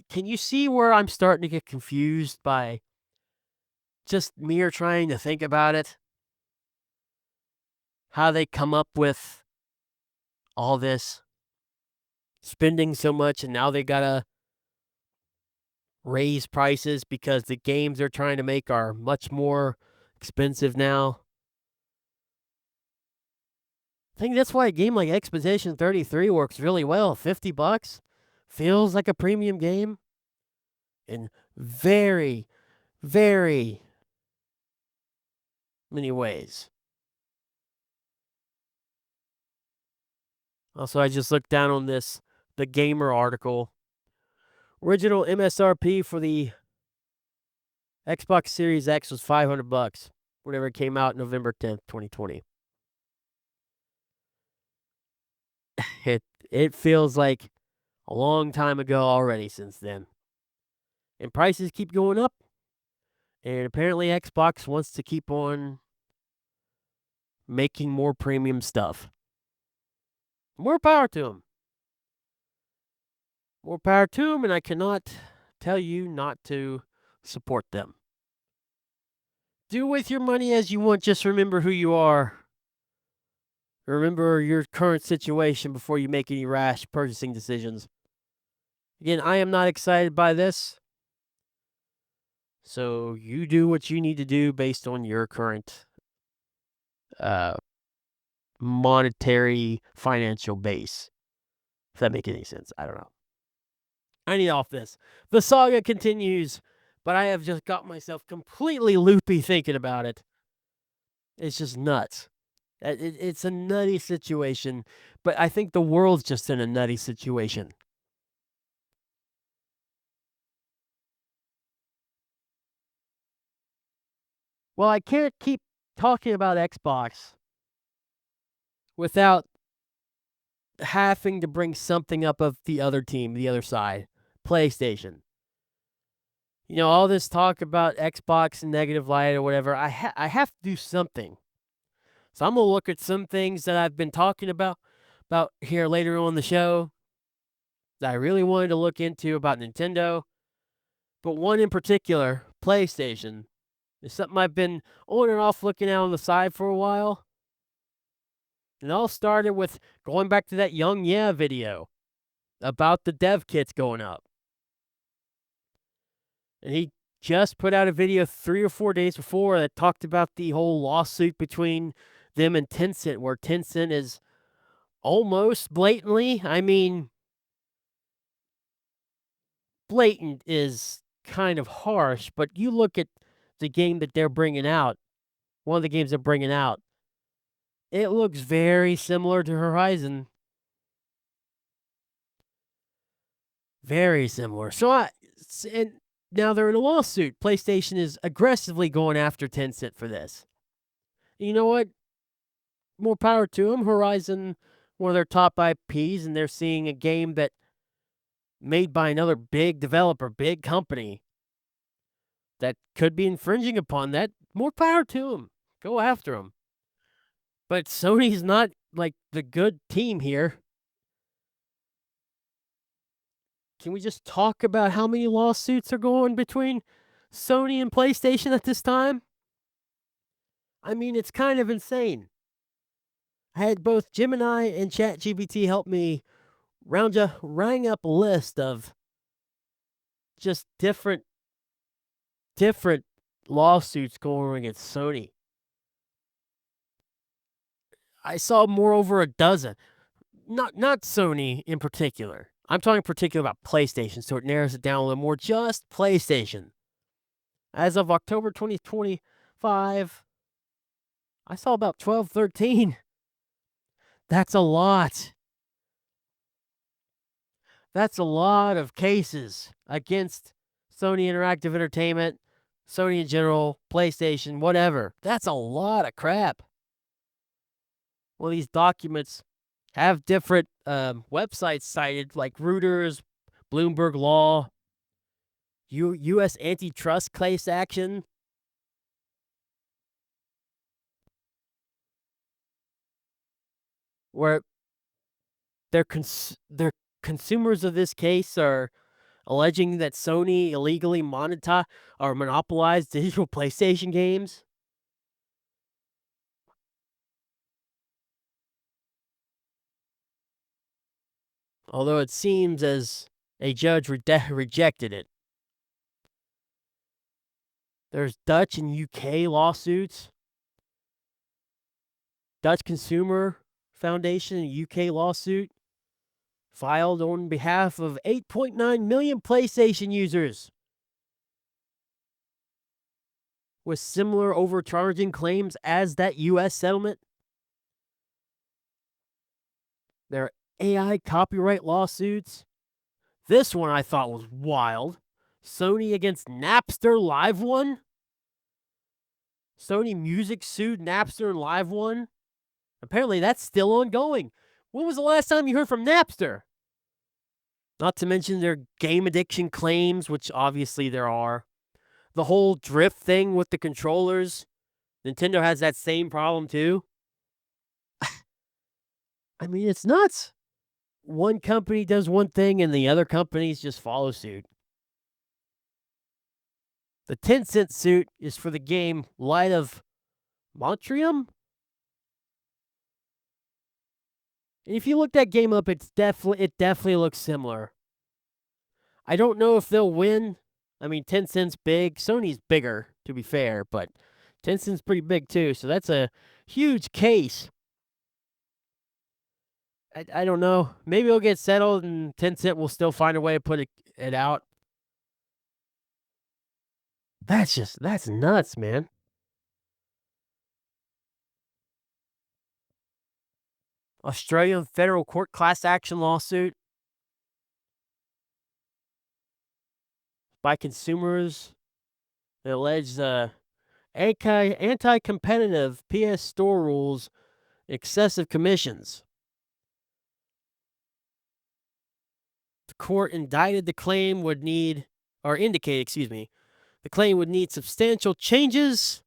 Can you see where I'm starting to get confused by just mere trying to think about it? How they come up with all this spending so much, and now they gotta raise prices because the games they're trying to make are much more expensive now. I think that's why a game like Expedition 33 works really well. $50 feels like a premium game in very, very many ways. Also, I just looked down on the Gamer article. Original MSRP for the Xbox Series X was $500 whenever it came out November 10th, 2020. It feels like a long time ago already since then. And prices keep going up. And apparently Xbox wants to keep on making more premium stuff. More power to them. More power to them, and I cannot tell you not to support them. Do with your money as you want. Just remember who you are. Remember your current situation before you make any rash purchasing decisions. Again, I am not excited by this. So you do what you need to do based on your current monetary financial base. If that makes any sense. I don't know. I need off this. The saga continues, but I have just got myself completely loopy thinking about it. It's just nuts. It's a nutty situation, but I think the world's just in a nutty situation. Well, I can't keep talking about Xbox without having to bring something up of the other team, the other side, PlayStation. All this talk about Xbox and negative light or whatever, I have to do something. So I'm going to look at some things that I've been talking about here later on the show that I really wanted to look into about Nintendo. But one in particular, PlayStation, is something I've been on and off looking at on the side for a while. And it all started with going back to that Young Yeah video about the dev kits going up. And he just put out a video 3 or 4 days before that talked about the whole lawsuit between them and Tencent, where Tencent is almost blatantly, blatant is kind of harsh, but you look at the game that they're bringing out, one of the games they're bringing out, It looks very similar to Horizon. Very similar. And now they're in a lawsuit. PlayStation is aggressively going after Tencent for this. You know what? More power to them. Horizon, one of their top IPs, and they're seeing a game that made by another big developer, big company that could be infringing upon that. More power to them. Go after them. But Sony's not like the good team here. Can we just talk about how many lawsuits are going between Sony and PlayStation at this time? I mean, it's kind of insane. I had both Gemini and ChatGPT help me rang up a list of just different lawsuits going against Sony. I saw more over a dozen. Not Sony in particular. I'm talking particular about PlayStation, so it narrows it down a little more. Just PlayStation. As of October 2025, I saw about 12, 13. That's a lot. That's a lot of cases against Sony Interactive Entertainment, Sony in general, PlayStation, whatever. That's a lot of crap. Well, these documents have different websites cited, like Reuters, Bloomberg Law, U.S. antitrust case action. Where their consumers of this case are alleging that Sony illegally monetized or monopolized digital PlayStation games. Although it seems as a judge rejected it. There's Dutch and UK lawsuits. Dutch Consumer Foundation and UK lawsuit filed on behalf of 8.9 million PlayStation users with similar overcharging claims as that US settlement. There are AI copyright lawsuits. This one I thought was wild. Sony against Napster Live One. Sony Music sued Napster and Live One. Apparently that's still ongoing. When was the last time you heard from Napster? Not to mention their game addiction claims, which obviously there are. The whole drift thing with the controllers. Nintendo has that same problem too. I mean, it's nuts. One company does one thing and the other companies just follow suit. The Tencent suit is for the game Light of Montrium. And if you look that game up, it definitely looks similar. I don't know if they'll win. I mean, Tencent's big. Sony's bigger, to be fair, but Tencent's pretty big too, so that's a huge case. I don't know. Maybe it'll get settled and Tencent will still find a way to put it out. That's nuts, man. Australian federal court class action lawsuit by consumers that allege anti-competitive PS store rules, excessive commissions. The court indicted the claim would need, or indicated, excuse me, the claim would need substantial changes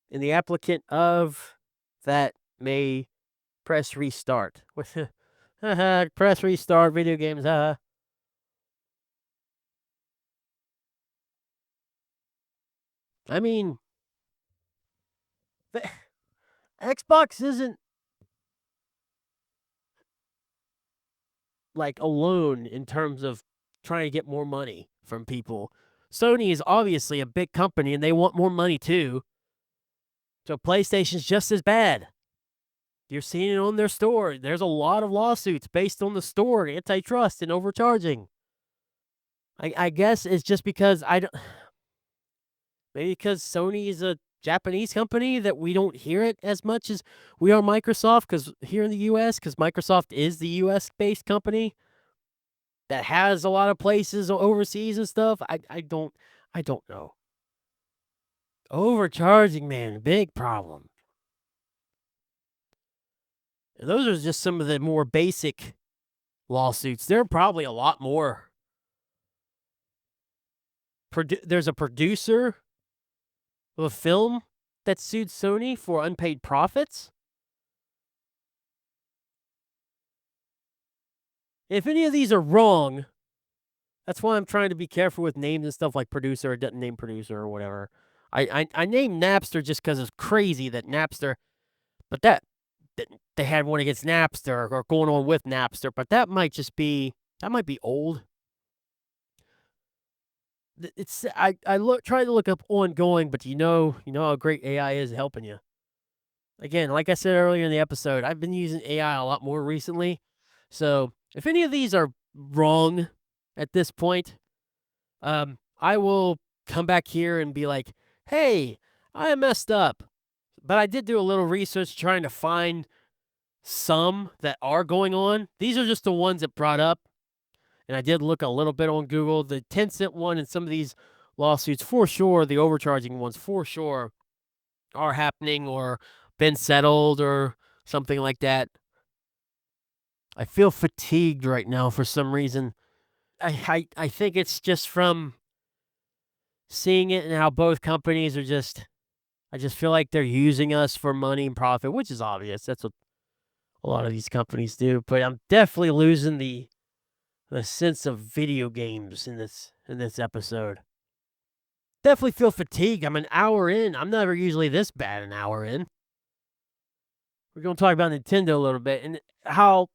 in the applicant of that may press restart. Press restart video games. I mean, the Xbox isn't like alone in terms of trying to get more money from people. Sony is obviously a big company and they want more money too. So PlayStation's just as bad. You're seeing it on their store. There's a lot of lawsuits based on the store, antitrust and overcharging. I guess it's just because I don't. Maybe because Sony is a Japanese company that we don't hear it as much as we are Microsoft, because here in the U.S., because Microsoft is the U.S.-based company that has a lot of places overseas and stuff. I don't know. Overcharging, man, big problem. And those are just some of the more basic lawsuits. There are probably a lot more. There's a producer of a film that sued Sony for unpaid profits. If any of these are wrong, that's why I'm trying to be careful with names and stuff like producer or doesn't name producer or whatever. I named Napster just because it's crazy that Napster, but that they had one against Napster or going on with Napster, but that might be old. It's I try to look up ongoing, but you know how great AI is helping you. Again, like I said earlier in the episode, I've been using AI a lot more recently. So if any of these are wrong at this point, I will come back here and be like, hey, I messed up. But I did do a little research trying to find some that are going on. These are just the ones that brought up. And I did look a little bit on Google. The 10-cent one and some of these lawsuits, for sure, the overcharging ones, for sure, are happening or been settled or something like that. I feel fatigued right now for some reason. I think it's just from seeing it and how both companies are just, I just feel like they're using us for money and profit, which is obvious. That's what a lot of these companies do. But I'm definitely losing the sense of video games in this episode. Definitely feel fatigued. I'm an hour in. I'm never usually this bad an hour in. We're going to talk about Nintendo a little bit and how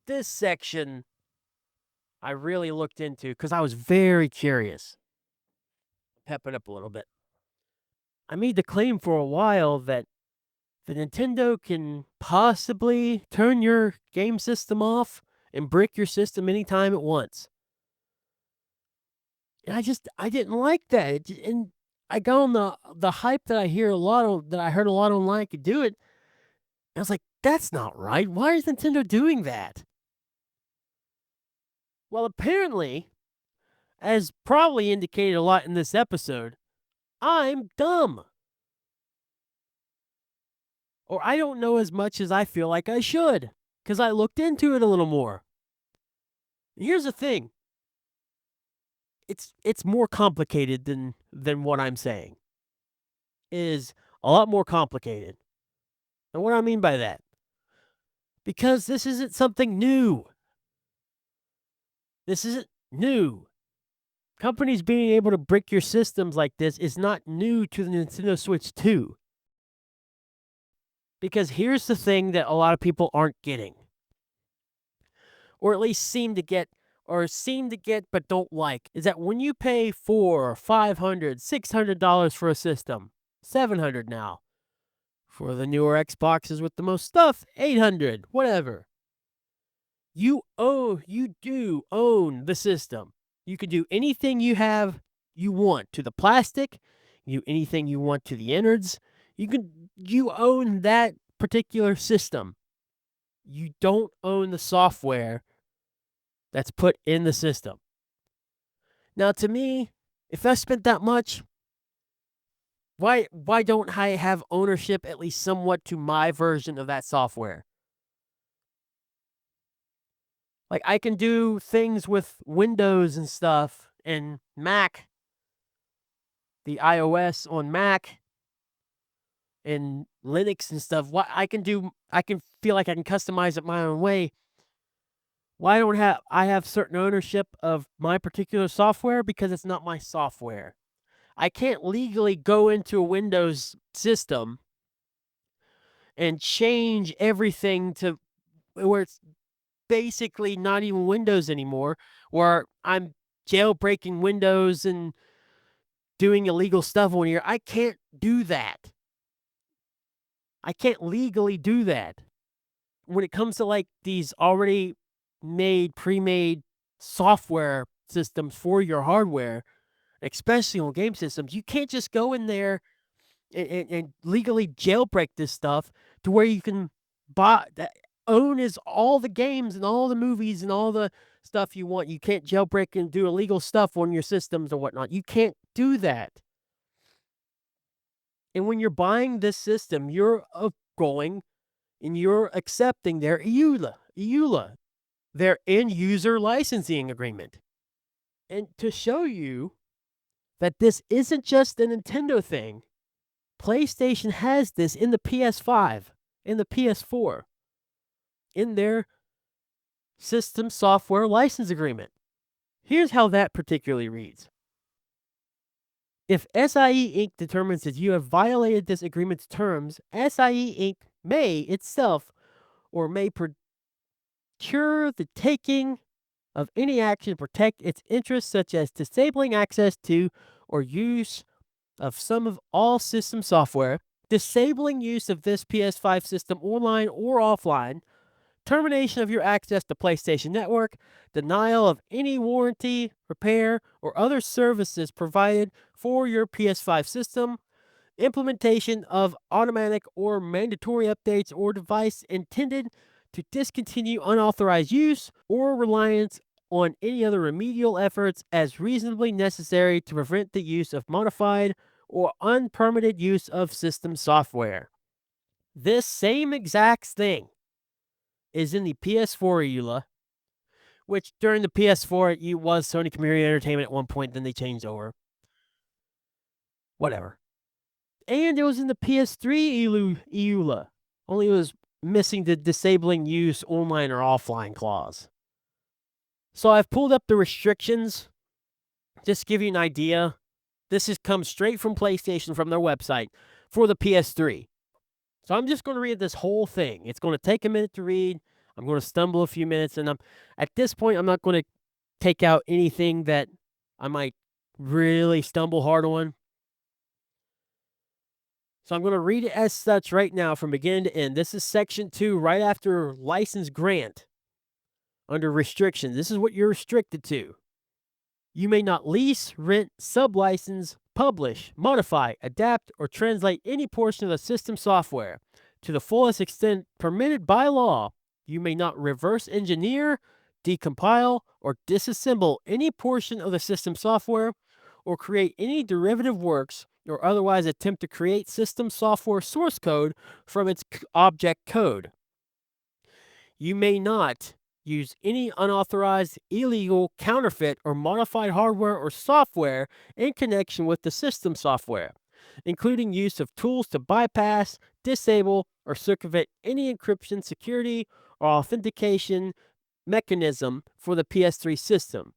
this section I really looked into because I was very curious. Pep it up a little bit. I made the claim for a while that the Nintendo can possibly turn your game system off and brick your system anytime it wants. And I didn't like that. And I got on the hype that I heard a lot online could do it. And I was like, that's not right. Why is Nintendo doing that? Well, apparently, as probably indicated a lot in this episode, I'm dumb. Or I don't know as much as I feel like I should, because I looked into it a little more. And here's the thing. It's more complicated than what I'm saying. It is a lot more complicated. And what do I mean by that? Because this isn't something new. This isn't new. Companies being able to brick your systems like this is not new to the Nintendo Switch 2. Because here's the thing that a lot of people aren't getting. Or at least seem to get but don't like, is that when you pay $400, $500, $600 for a system, $700 now, for the newer Xboxes with the most stuff, $800, whatever. You do own the system. You can do anything you want to the plastic, you do anything you want to the innards. You own that particular system. You don't own the software that's put in the system. Now, to me, if I spent that much, why don't I have ownership at least somewhat to my version of that software? Like, I can do things with Windows and stuff and Mac, the iOS on Mac and Linux and stuff. What I can feel like I can customize it my own way. Why don't I have certain ownership of my particular software? Because it's not my software. I can't legally go into a Windows system and change everything to where it's basically not even Windows anymore, where I'm jailbreaking Windows and doing illegal stuff on here. I can't do that. I can't legally do that. When it comes to like these already pre-made software systems for your hardware, especially on game systems, you can't just go in there and legally jailbreak this stuff to where you can own is all the games and all the movies and all the stuff you want. You can't jailbreak and do illegal stuff on your systems or whatnot. You can't do that. And when you're buying this system, you're going and you're accepting their EULA, their end user licensing agreement. And to show you that this isn't just a Nintendo thing, PlayStation has this in the PS5, in the PS4, in their system software license agreement. Here's how that particularly reads. If SIE Inc. determines that you have violated this agreement's terms, SIE Inc. may itself or may procure the taking of any action to protect its interests, such as disabling access to or use of some of all system software, disabling use of this PS5 system online or offline, termination of your access to PlayStation Network, denial of any warranty, repair, or other services provided for your PS5 system, implementation of automatic or mandatory updates or device intended to discontinue unauthorized use or reliance on any other remedial efforts as reasonably necessary to prevent the use of modified or unpermitted use of system software. This same exact thing is in the PS4 EULA, which during the PS4 it was Sony Community Entertainment at one point, then they changed over. Whatever. And it was in the PS3 EULA, only it was missing the disabling use online or offline clause. So I've pulled up the restrictions, just to give you an idea. This has come straight from PlayStation, from their website, for the PS3. So I'm just going to read this whole thing. It's going to take a minute to read. I'm going to stumble a few minutes, and at this point, I'm not going to take out anything that I might really stumble hard on. So I'm going to read it as such right now from beginning to end. This is section 2, right after license grant. Under restrictions, this is what you're restricted to. You may not lease, rent, sublicense, publish, modify, adapt, or translate any portion of the system software to the fullest extent permitted by law. You may not reverse engineer, decompile, or disassemble any portion of the system software, or create any derivative works, or otherwise attempt to create system software source code from its object code. You may not use any unauthorized, illegal, counterfeit, or modified hardware or software in connection with the system software, including use of tools to bypass, disable, or circumvent any encryption, security, or authentication mechanism for the PS3 system.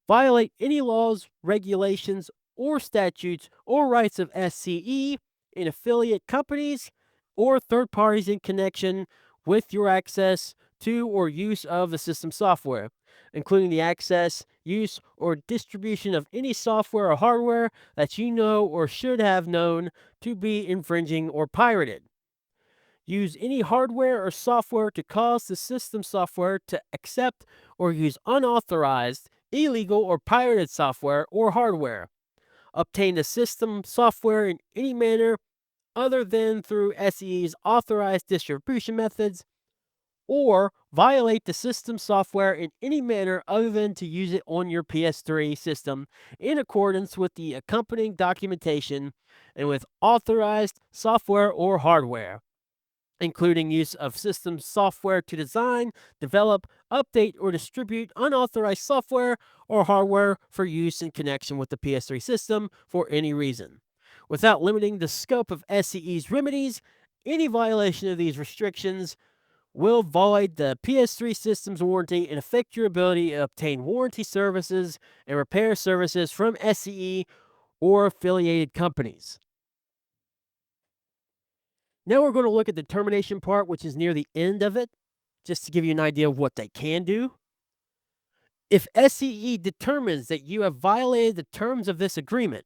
Violate any laws, regulations, or statutes or rights of SCE in affiliate companies or third parties in connection with your access to or use of the system software, including the access, use, or distribution of any software or hardware that you know or should have known to be infringing or pirated. Use any hardware or software to cause the system software to accept or use unauthorized, illegal, or pirated software or hardware. Obtain the system software in any manner other than through SE's authorized distribution methods, or violate the system software in any manner other than to use it on your PS3 system in accordance with the accompanying documentation and with authorized software or hardware, including use of system software to design, develop, update, or distribute unauthorized software or hardware for use in connection with the PS3 system for any reason. Without limiting the scope of SCE's remedies, any violation of these restrictions will void the PS3 system's warranty and affect your ability to obtain warranty services and repair services from SCE or affiliated companies. Now we're going to look at the termination part, which is near the end of it, just to give you an idea of what they can do. If SCE determines that you have violated the terms of this agreement,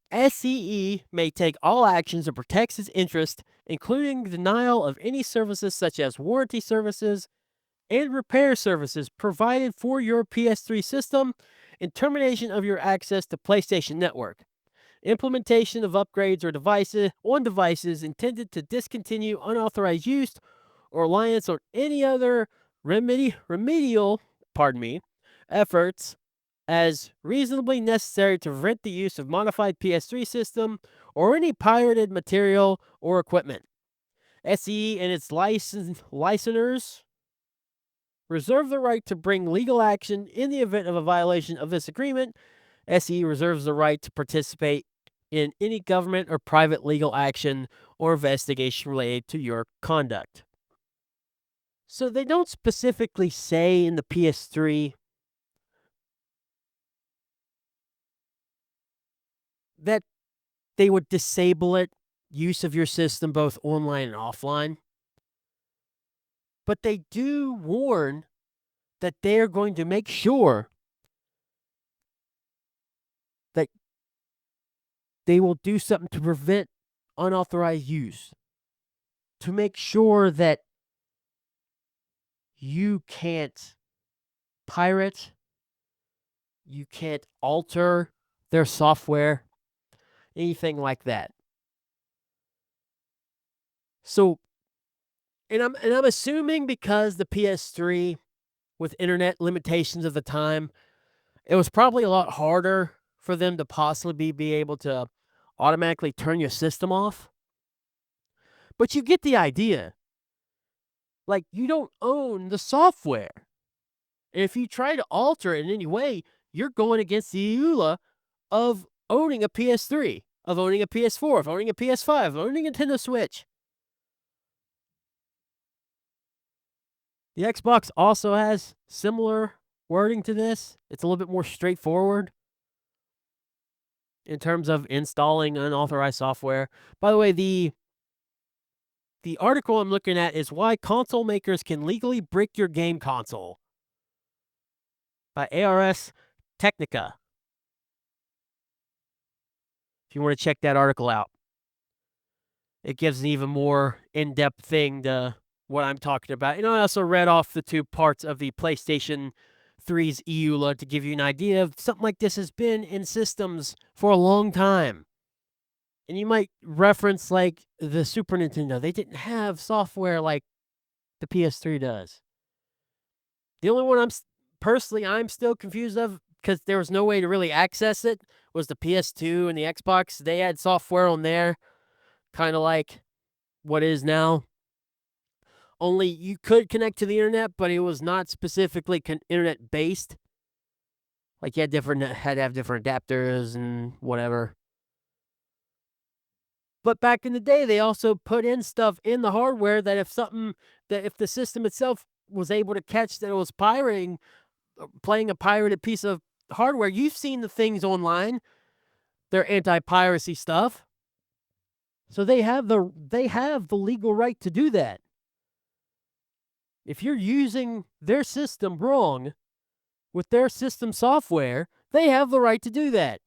SCE may take all actions that protects its interest, including denial of any services such as warranty services and repair services provided for your PS3 system, and termination of your access to PlayStation Network. implementation of upgrades or devices on devices intended to discontinue unauthorized use or reliance on any other remedial, efforts as reasonably necessary to prevent the use of modified PS3 system or any pirated material or equipment. SE and its licensors reserve the right to bring legal action in the event of a violation of this agreement. SE reserves the right to participate in any government or private legal action or investigation related to your conduct. So they don't specifically say in the PS3 that they would disable it, use of your system both online and offline. But they do warn that they are going to make sure that they will do something to prevent unauthorized use, to make sure that you can't pirate, you can't alter their software, anything like that. So, and I'm assuming because the PS3 with internet limitations of the time, it was probably a lot harder for them to possibly be able to automatically turn your system off. But you get the idea. Like, you don't own the software. And if you try to alter it in any way, you're going against the EULA of owning a PS3, of owning a PS4, of owning a PS5, of owning a Nintendo Switch. The Xbox also has similar wording to this. It's a little bit more straightforward in terms of installing unauthorized software. By the way, the article I'm looking at is Why Console Makers Can Legally Brick Your Game Console by ARS Technica. If you want to check that article out, it gives an even more in-depth thing to what I'm talking about. And I also read off the two parts of the PlayStation 3's EULA to give you an idea of something like this has been in systems for a long time. And you might reference like the Super Nintendo. They didn't have software like the PS3 does. The only one I'm still confused of, because there was no way to really access it, was the PS2 and the Xbox. They had software on there, kind of like what is now. Only you could connect to the internet, but it was not specifically internet based. Like you had to have different adapters and whatever. But back in the day, they also put in stuff in the hardware that if the system itself was able to catch that it was playing a pirated piece of hardware, you've seen the things online. They're anti-piracy stuff. So they have the legal right to do that. If you're using their system wrong with their system software, they have the right to do that.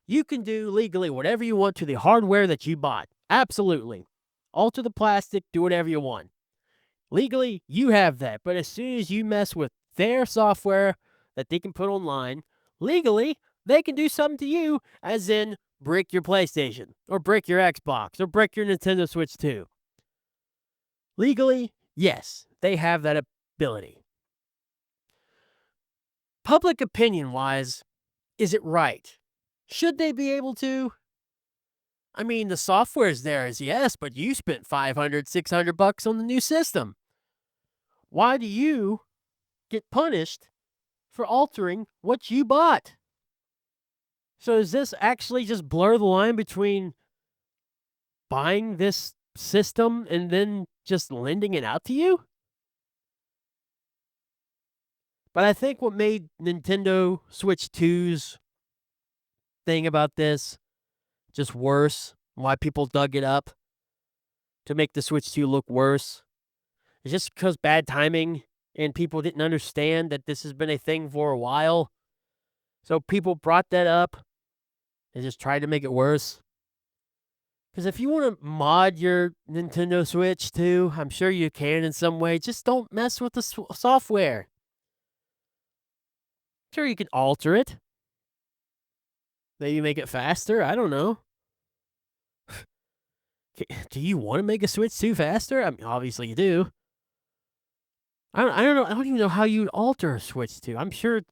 You can do legally whatever you want to the hardware that you bought. Absolutely. Alter the plastic, do whatever you want. Legally, you have that. But as soon as you mess with their software that they can put online, legally, they can do something to you, as in brick your PlayStation, or brick your Xbox, or brick your Nintendo Switch 2. Legally, yes, they have that ability. Public opinion-wise, is it right? Should they be able to? I mean, the software's there as yes, but you spent $500, $600 on the new system. Why do you get punished for altering what you bought? So does this actually just blur the line between buying this system and then just lending it out to you? But I think what made Nintendo Switch 2's thing about this just worse, why people dug it up to make the Switch 2 look worse, is just because bad timing and people didn't understand that this has been a thing for a while. So people brought that up and just tried to make it worse. Because if you want to mod your Nintendo Switch 2, I'm sure you can in some way. Just don't mess with the software. Sure, you can alter it. Maybe make it faster? I don't know. Do you want to make a Switch 2 faster? I mean, obviously you do. I don't know. I don't even know how you'd alter a Switch 2. I'm sure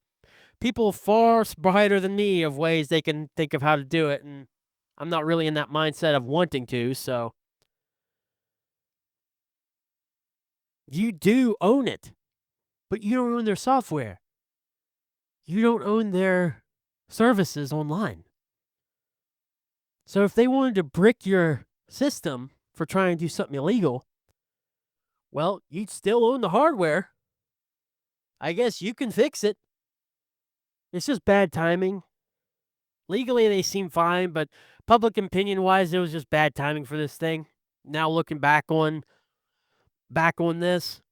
people far brighter than me of ways they can think of how to do it, and I'm not really in that mindset of wanting to, so you do own it, but you don't own their software. You don't own their services online. So if they wanted to brick your system for trying to do something illegal, well, you'd still own the hardware. I guess you can fix it. It's just bad timing. Legally, they seem fine, but public opinion-wise, it was just bad timing for this thing. Now looking back on this,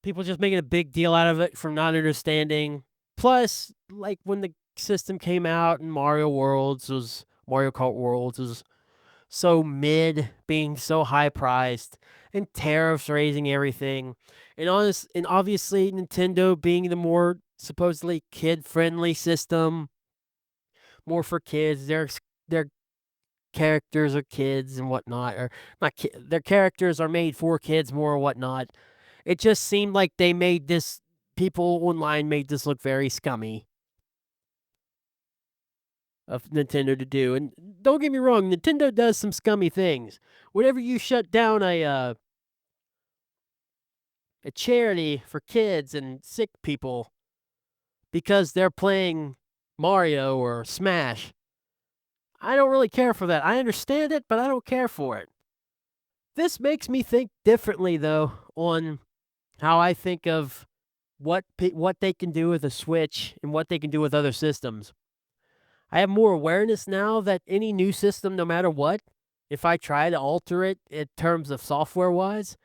people just making a big deal out of it from not understanding. Plus, like when the system came out and Mario Kart Worlds was so mid, being so high priced, and tariffs raising everything, and obviously Nintendo being the more supposedly kid friendly system, more for kids. Their characters are kids and whatnot, or not. Their characters are made for kids more or whatnot. It just seemed like they made this. People online made this look very scummy of Nintendo to do. And don't get me wrong, Nintendo does some scummy things. Whenever you shut down a charity for kids and sick people because they're playing Mario or Smash, I don't really care for that. I understand it, but I don't care for it. This makes me think differently, though, on how I think of what they can do with a Switch and what they can do with other systems. I have more awareness now that any new system, no matter what, if I try to alter it in terms of software-wise,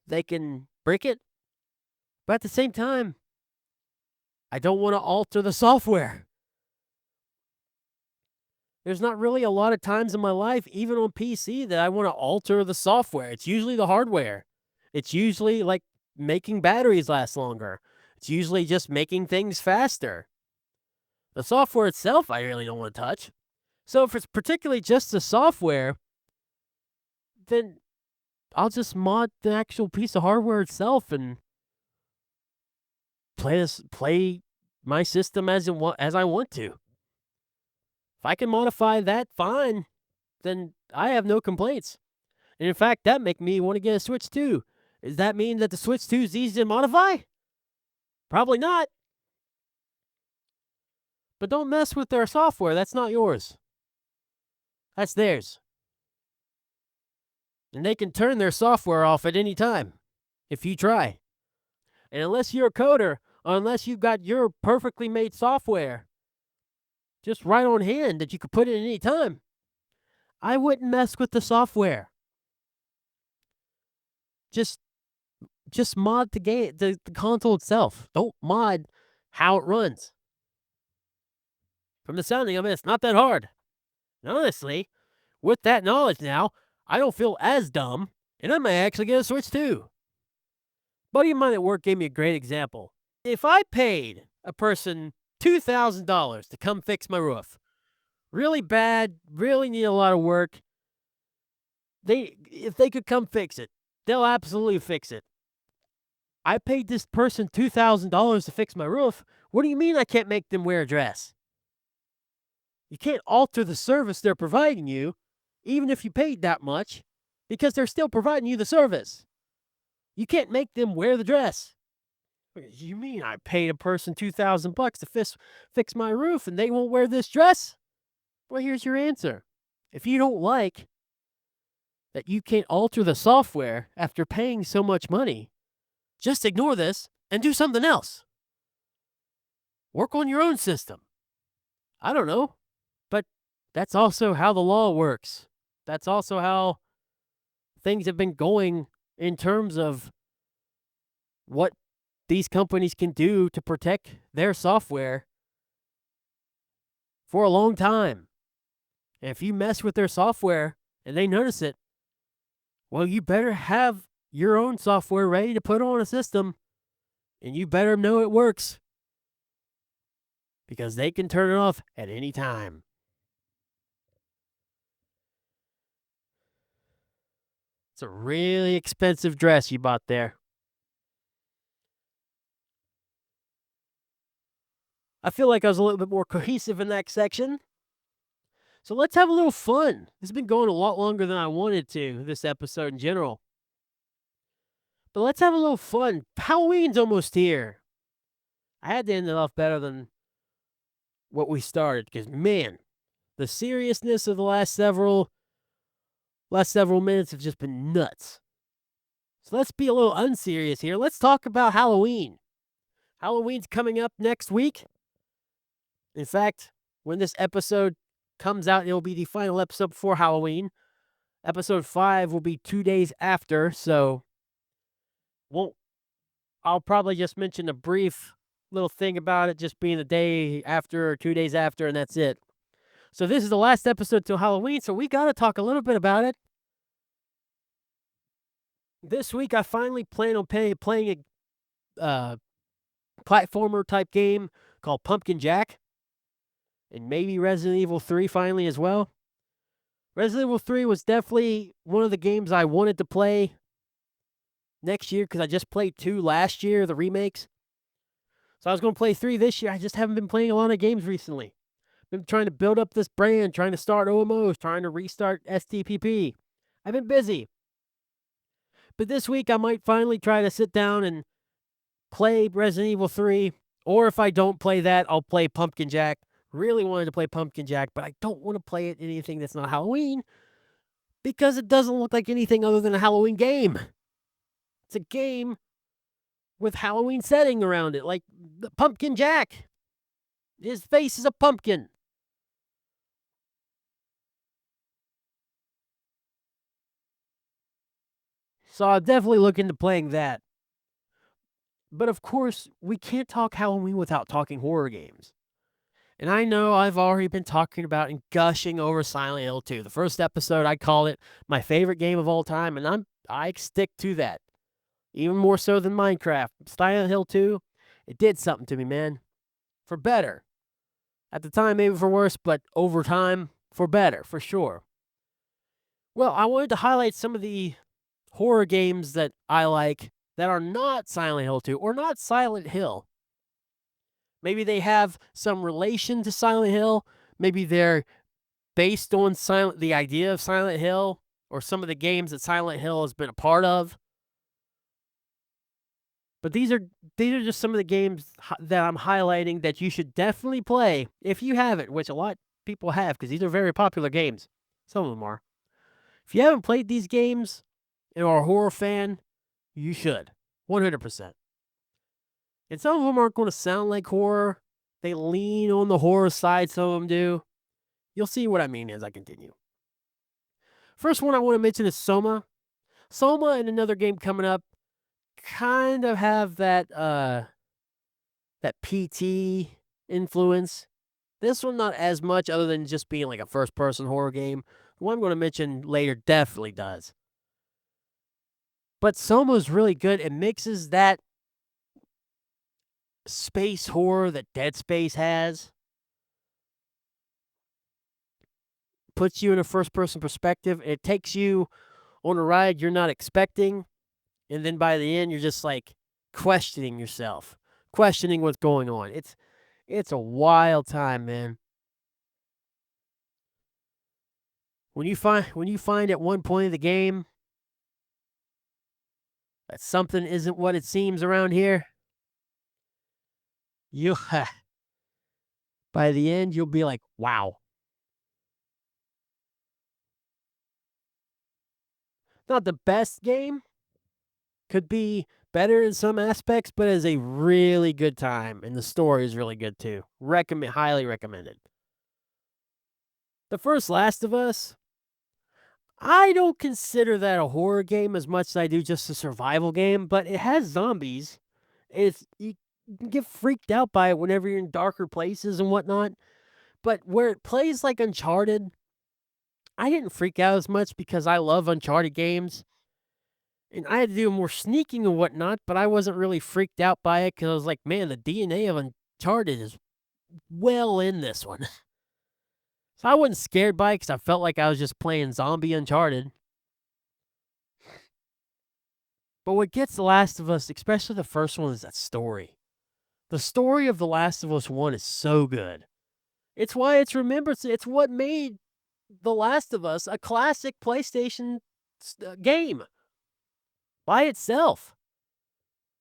they can break it. But at the same time, I don't want to alter the software. There's not really a lot of times in my life, even on PC, that I want to alter the software. It's usually the hardware. It's usually like making batteries last longer. It's usually just making things faster. The software itself, I really don't want to touch. So if it's particularly just the software, then I'll just mod the actual piece of hardware itself and play my system as I want to. If I can modify that, fine. Then I have no complaints. And in fact, that make me want to get a Switch 2. Does that mean that the Switch 2 is easy to modify? Probably not. But don't mess with their software. That's not yours. That's theirs. And they can turn their software off at any time if you try. And unless you're a coder, or unless you've got your perfectly made software just right on hand that you could put in any time, I wouldn't mess with the software. Just mod the game, the console itself. Don't mod how it runs. From the sounding of it, it's not that hard. And honestly, with that knowledge now, I don't feel as dumb, and I might actually get a Switch 2. Buddy of mine at work gave me a great example. If I paid a person $2,000 to come fix my roof, really bad, really need a lot of work, if they could come fix it, they'll absolutely fix it. I paid this person $2,000 to fix my roof. What do you mean I can't make them wear a dress? You can't alter the service they're providing you, even if you paid that much, because they're still providing you the service. You can't make them wear the dress. You mean I paid a person $2,000 to fix my roof and they won't wear this dress? Well, here's your answer. If you don't like that you can't alter the software after paying so much money, just ignore this and do something else. Work on your own system. I don't know, but that's also how the law works. That's also how things have been going in terms of what these companies can do to protect their software for a long time. And if you mess with their software and they notice it, well, you better have your own software ready to put on a system, and you better know it works. because they can turn it off at any time. It's a really expensive dress you bought there. I feel like I was a little bit more cohesive in that section. So let's have a little fun. This has been going a lot longer than I wanted to, this episode in general. But let's have a little fun. Halloween's almost here. I had to end it off better than what we started, because man, the seriousness of the last several minutes have just been nuts. So let's be a little unserious here. Let's talk about Halloween. Halloween's coming up next week. In fact, when this episode comes out, it will be the final episode before Halloween. Episode 5 will be 2 days after, so I'll probably just mention a brief little thing about it just being the day after or 2 days after, and that's it. So this is the last episode till Halloween, so we got to talk a little bit about it. This week, I finally plan on playing a platformer type game called Pumpkin Jack, and maybe Resident Evil 3 finally as well. Resident Evil 3 was definitely one of the games I wanted to play next year because I just played 2 last year, the remakes. So I was going to play 3 this year. I just haven't been playing a lot of games recently. Been trying to build up this brand, trying to start OMOs, trying to restart STPP. I've been busy. But this week I might finally try to sit down and play Resident Evil 3. Or if I don't play that, I'll play Pumpkin Jack. Really wanted to play Pumpkin Jack, but I don't want to play it anything that's not Halloween because it doesn't look like anything other than a Halloween game. It's a game with Halloween setting around it, like the Pumpkin Jack. His face is a pumpkin. So I'll definitely look into playing that. But of course, we can't talk Halloween without talking horror games. And I know I've already been talking about and gushing over Silent Hill 2. The first episode, I called it my favorite game of all time, and I stick to that. Even more so than Minecraft. Silent Hill 2, it did something to me, man. For better. At the time, maybe for worse, but over time, for better, for sure. Well, I wanted to highlight some of the horror games that I like that are not Silent Hill 2 or not Silent Hill. Maybe they have some relation to Silent Hill. Maybe they're based on the idea of Silent Hill or some of the games that Silent Hill has been a part of. But these are just some of the games that I'm highlighting that you should definitely play if you haven't, which a lot of people have because these are very popular games. Some of them are. If you haven't played these games and are a horror fan, you should. 100%. And some of them aren't going to sound like horror. They lean on the horror side, some of them do. You'll see what I mean as I continue. First one I want to mention is Soma. Soma and another game coming up kind of have that PT influence. This one not as much other than just being like a first-person horror game. The one I'm going to mention later definitely does. But Soma's really good. It mixes that space horror that Dead Space has. Puts you in a first-person perspective. It takes you on a ride you're not expecting. And then by the end, you're just like questioning yourself. Questioning what's going on. It's a wild time, man. When you find at one point of the game that something isn't what it seems around here, by the end you'll be like, wow. Not the best game. Could be better in some aspects, but it's a really good time, and the story is really good too. Highly recommended. The first Last of Us, I don't consider that a horror game as much as I do just a survival game, but it has zombies. You can get freaked out by it whenever you're in darker places and whatnot. But where it plays like Uncharted, I didn't freak out as much because I love Uncharted games. And I had to do more sneaking and whatnot, but I wasn't really freaked out by it because I was like, man, the DNA of Uncharted is well in this one. So I wasn't scared by it because I felt like I was just playing zombie Uncharted. But what gets The Last of Us, especially the first one, is that story. The story of The Last of Us 1 is so good. It's why it's remembered. It's what made The Last of Us a classic PlayStation game by itself.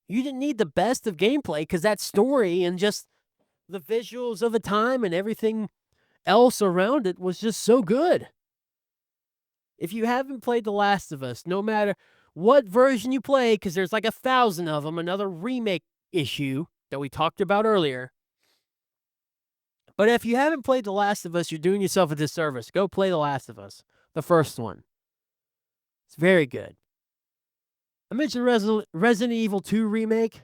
You didn't need the best of gameplay because that story and just the visuals of the time and everything else around it was just so good. If you haven't played The Last of Us, no matter what version you play, because there's like 1,000 of them, another remake issue that we talked about earlier. But if you haven't played The Last of Us, you're doing yourself a disservice. Go play The Last of Us, the first one. It's very good. I mentioned Resident Evil 2 remake.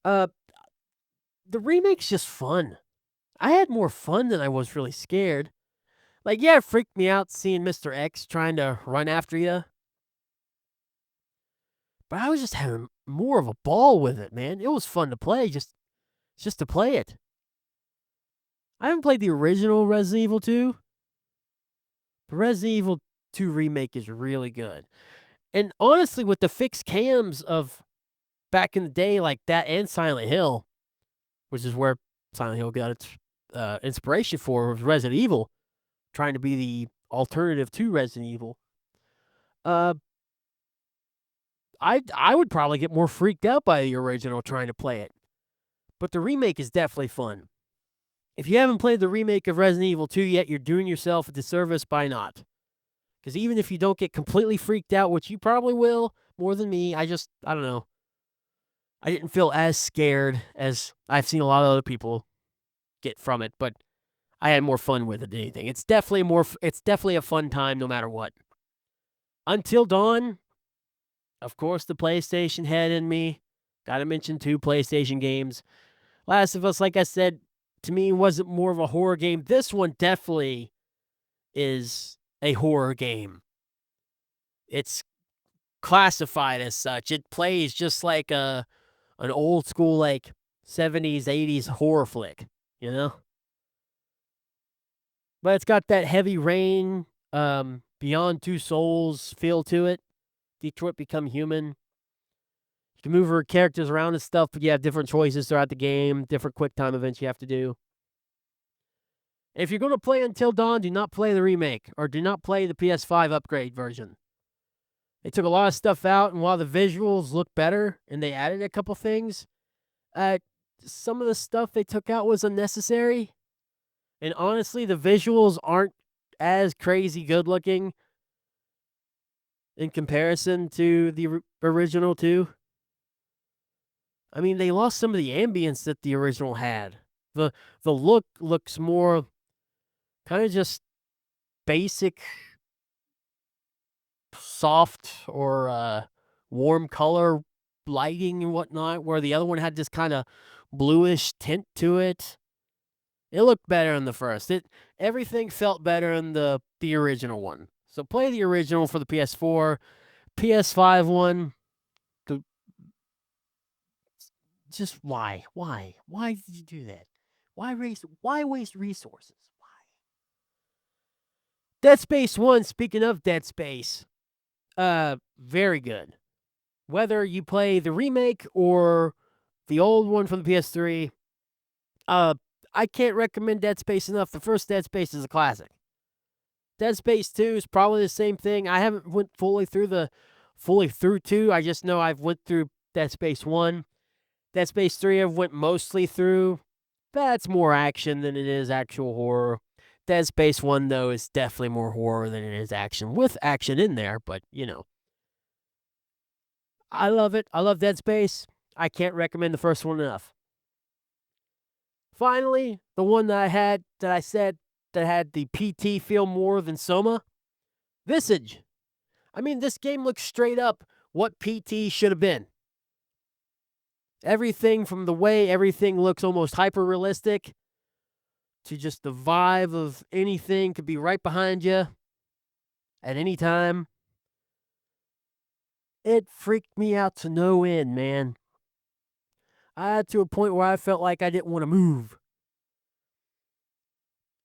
The remake's just fun. I had more fun than I was really scared. Like, yeah, it freaked me out seeing Mr. X trying to run after you. But I was just having more of a ball with it, man. It was fun to play, just to play it. I haven't played the original Resident Evil 2. The Resident Evil 2 remake is really good. And honestly, with the fixed cams of back in the day, like that and Silent Hill, which is where Silent Hill got its inspiration for, was Resident Evil, trying to be the alternative to Resident Evil. I would probably get more freaked out by the original trying to play it. But the remake is definitely fun. If you haven't played the remake of Resident Evil 2 yet, you're doing yourself a disservice by not. Because even if you don't get completely freaked out, which you probably will, more than me, I don't know. I didn't feel as scared as I've seen a lot of other people get from it, but I had more fun with it than anything. It's definitely a fun time no matter what. Until Dawn, of course, the PlayStation head in me. Gotta mention 2 PlayStation games. Last of Us, like I said, to me wasn't more of a horror game. This one definitely is a horror game. It's classified as such. It plays just like an old school, like 70s, 80s horror flick, you know? But it's got that Heavy Rain, Beyond Two Souls feel to it. Detroit Become Human. You can move your characters around and stuff, but you have different choices throughout the game, different quick time events you have to do. If you're going to play Until Dawn, do not play the remake, or do not play the PS5 upgrade version. They took a lot of stuff out, and while the visuals look better, and they added a couple things, some of the stuff they took out was unnecessary. And honestly, the visuals aren't as crazy good looking in comparison to the original 2. I mean, they lost some of the ambience that the original had. The look looks more kind of just basic, soft, or warm color lighting and whatnot, where the other one had this kind of bluish tint to it. It looked better in the first. Everything felt better in the original one. So play the original for the PS4, PS5 one. Just why? Why did you do that? Why waste resources? Why? Dead Space 1, speaking of Dead Space, very good. Whether you play the remake or the old one from the PS3, I can't recommend Dead Space enough. The first Dead Space is a classic. Dead Space 2 is probably the same thing. I haven't went fully through 2. I just know I've went through Dead Space 1. Dead Space 3 I've went mostly through. That's more action than it is actual horror. Dead Space 1, though, is definitely more horror than it is action, with action in there, but, you know. I love it. I love Dead Space. I can't recommend the first one enough. Finally, the one that I said that had the PT feel more than Soma, Visage. I mean, this game looks straight up what PT should have been. Everything from the way everything looks almost hyper-realistic to just the vibe of anything could be right behind you at any time. It freaked me out to no end, man. To a point where I felt like I didn't want to move.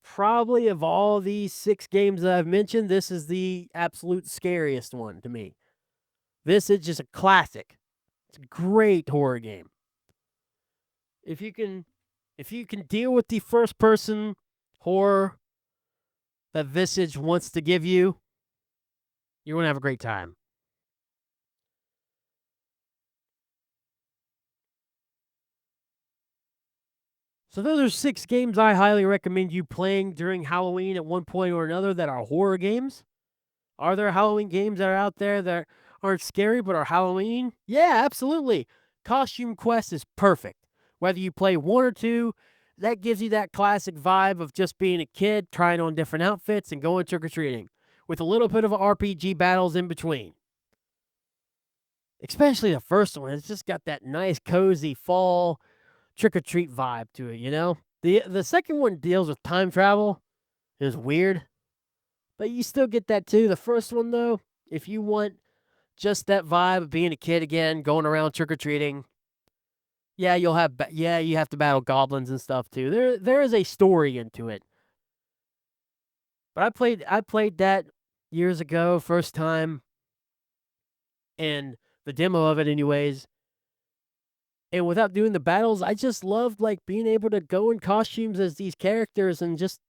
Probably of all these 6 games that I've mentioned, this is the absolute scariest one to me. This is just a classic. It's a great horror game. If you can deal with the first person horror that Visage wants to give you, you're going to have a great time. So those are 6 games I highly recommend you playing during Halloween at one point or another that are horror games. Are there Halloween games that are out there that aren't scary but are Halloween? Yeah, absolutely. Costume Quest is perfect. Whether you play 1 or 2, that gives you that classic vibe of just being a kid, trying on different outfits, and going trick-or-treating, with a little bit of RPG battles in between. Especially the first one. It's just got that nice, cozy fall trick-or-treat vibe to it, you know? The second one deals with time travel. It was weird. But you still get that too. The first one, though, if you want just that vibe of being a kid again, going around trick-or-treating, yeah, you have to battle goblins and stuff too. There is a story into it. But I played that years ago, first time, and the demo of it anyways. And without doing the battles, I just loved like being able to go in costumes as these characters and just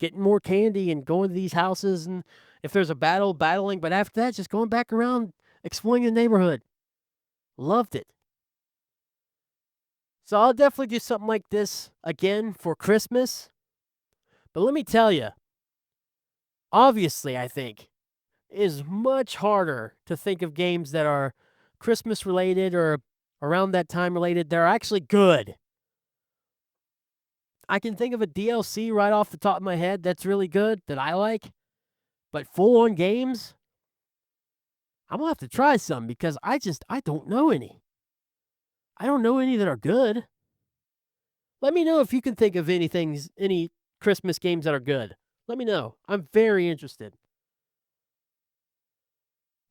getting more candy and going to these houses, and if there's a battle, battling, but after that, just going back around exploring the neighborhood. Loved it. So I'll definitely do something like this again for Christmas. But let me tell you, obviously, I think it is much harder to think of games that are Christmas related or around that time related that are actually good. I can think of a DLC right off the top of my head that's really good that I like, but full on games, I'm gonna have to try some because I don't know any. I don't know any that are good. Let me know if you can think of any Christmas games that are good. Let me know. I'm very interested.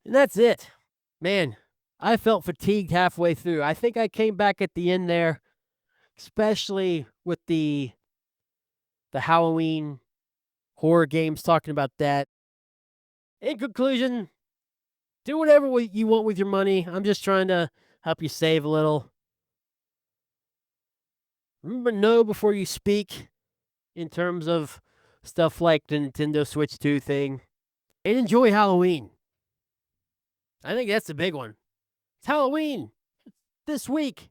And that's it. Man, I felt fatigued halfway through. I think I came back at the end there, especially with the Halloween horror games, talking about that. In conclusion, do whatever you want with your money. I'm just trying to help you save a little. Remember, know before you speak in terms of stuff like the Nintendo Switch 2 thing. And enjoy Halloween. I think that's the big one. It's Halloween this week.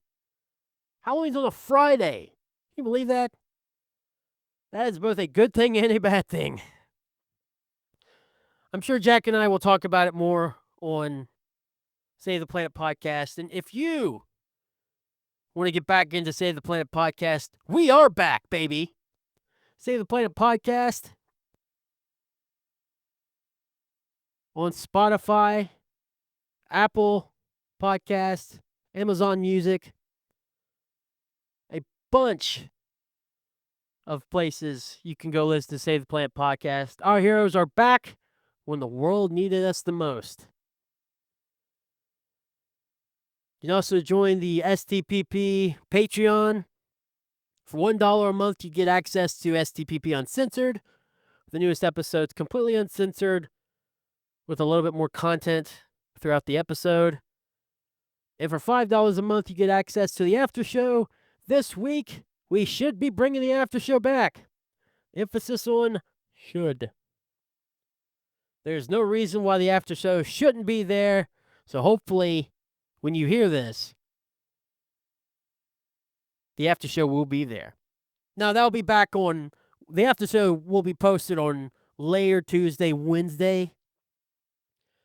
Halloween's on a Friday. Can you believe that? That is both a good thing and a bad thing. I'm sure Jack and I will talk about it more on Save the Planet podcast. And if you want to get back into Save the Planet podcast, we are back, baby. Save the Planet podcast on Spotify, Apple Podcast, Amazon Music, a bunch of places you can go listen to Save the Planet podcast. Our heroes are back when the world needed us the most. You can also join the STPP Patreon. For $1 a month, you get access to STPP Uncensored. The newest episode's completely uncensored with a little bit more content throughout the episode. And for $5 a month, you get access to the after show. This week, we should be bringing the after show back. Emphasis on should. There's no reason why the after show shouldn't be there. So hopefully, when you hear this, the after show will be there. Now, that'll be back on, the after show will be posted on later Tuesday, Wednesday.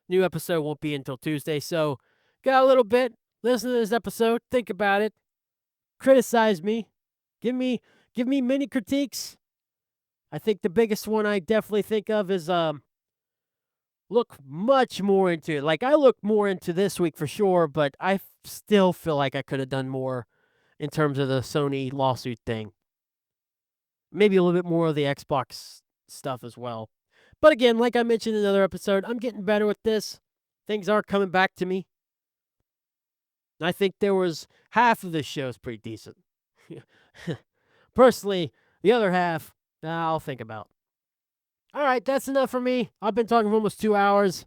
New episode won't be until Tuesday. So, got a little bit. Listen to this episode. Think about it. Criticize me. Give me many critiques. I think the biggest one I definitely think of is look much more into it. Like, I look more into this week for sure, but I still feel like I could have done more in terms of the Sony lawsuit thing. Maybe a little bit more of the Xbox stuff as well. But again, like I mentioned in another episode, I'm getting better with this. Things are coming back to me. I think there was half of this show is pretty decent. Personally, the other half, I'll think about. All right, that's enough for me. I've been talking for almost 2 hours.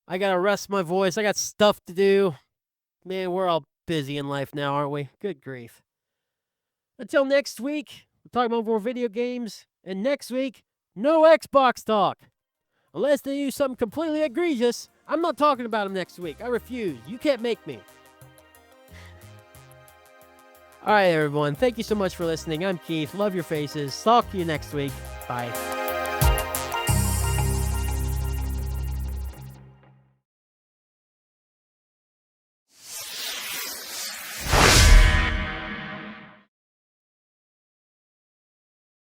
I gotta rest my voice. I got stuff to do. Man, we're all busy in life now, aren't we? Good grief. Until next week, we're talking about more video games. And next week, no Xbox talk. Unless they use something completely egregious, I'm not talking about them next week. I refuse. You can't make me. All right, everyone. Thank you so much for listening. I'm Keith. Love your faces. Talk to you next week. Bye.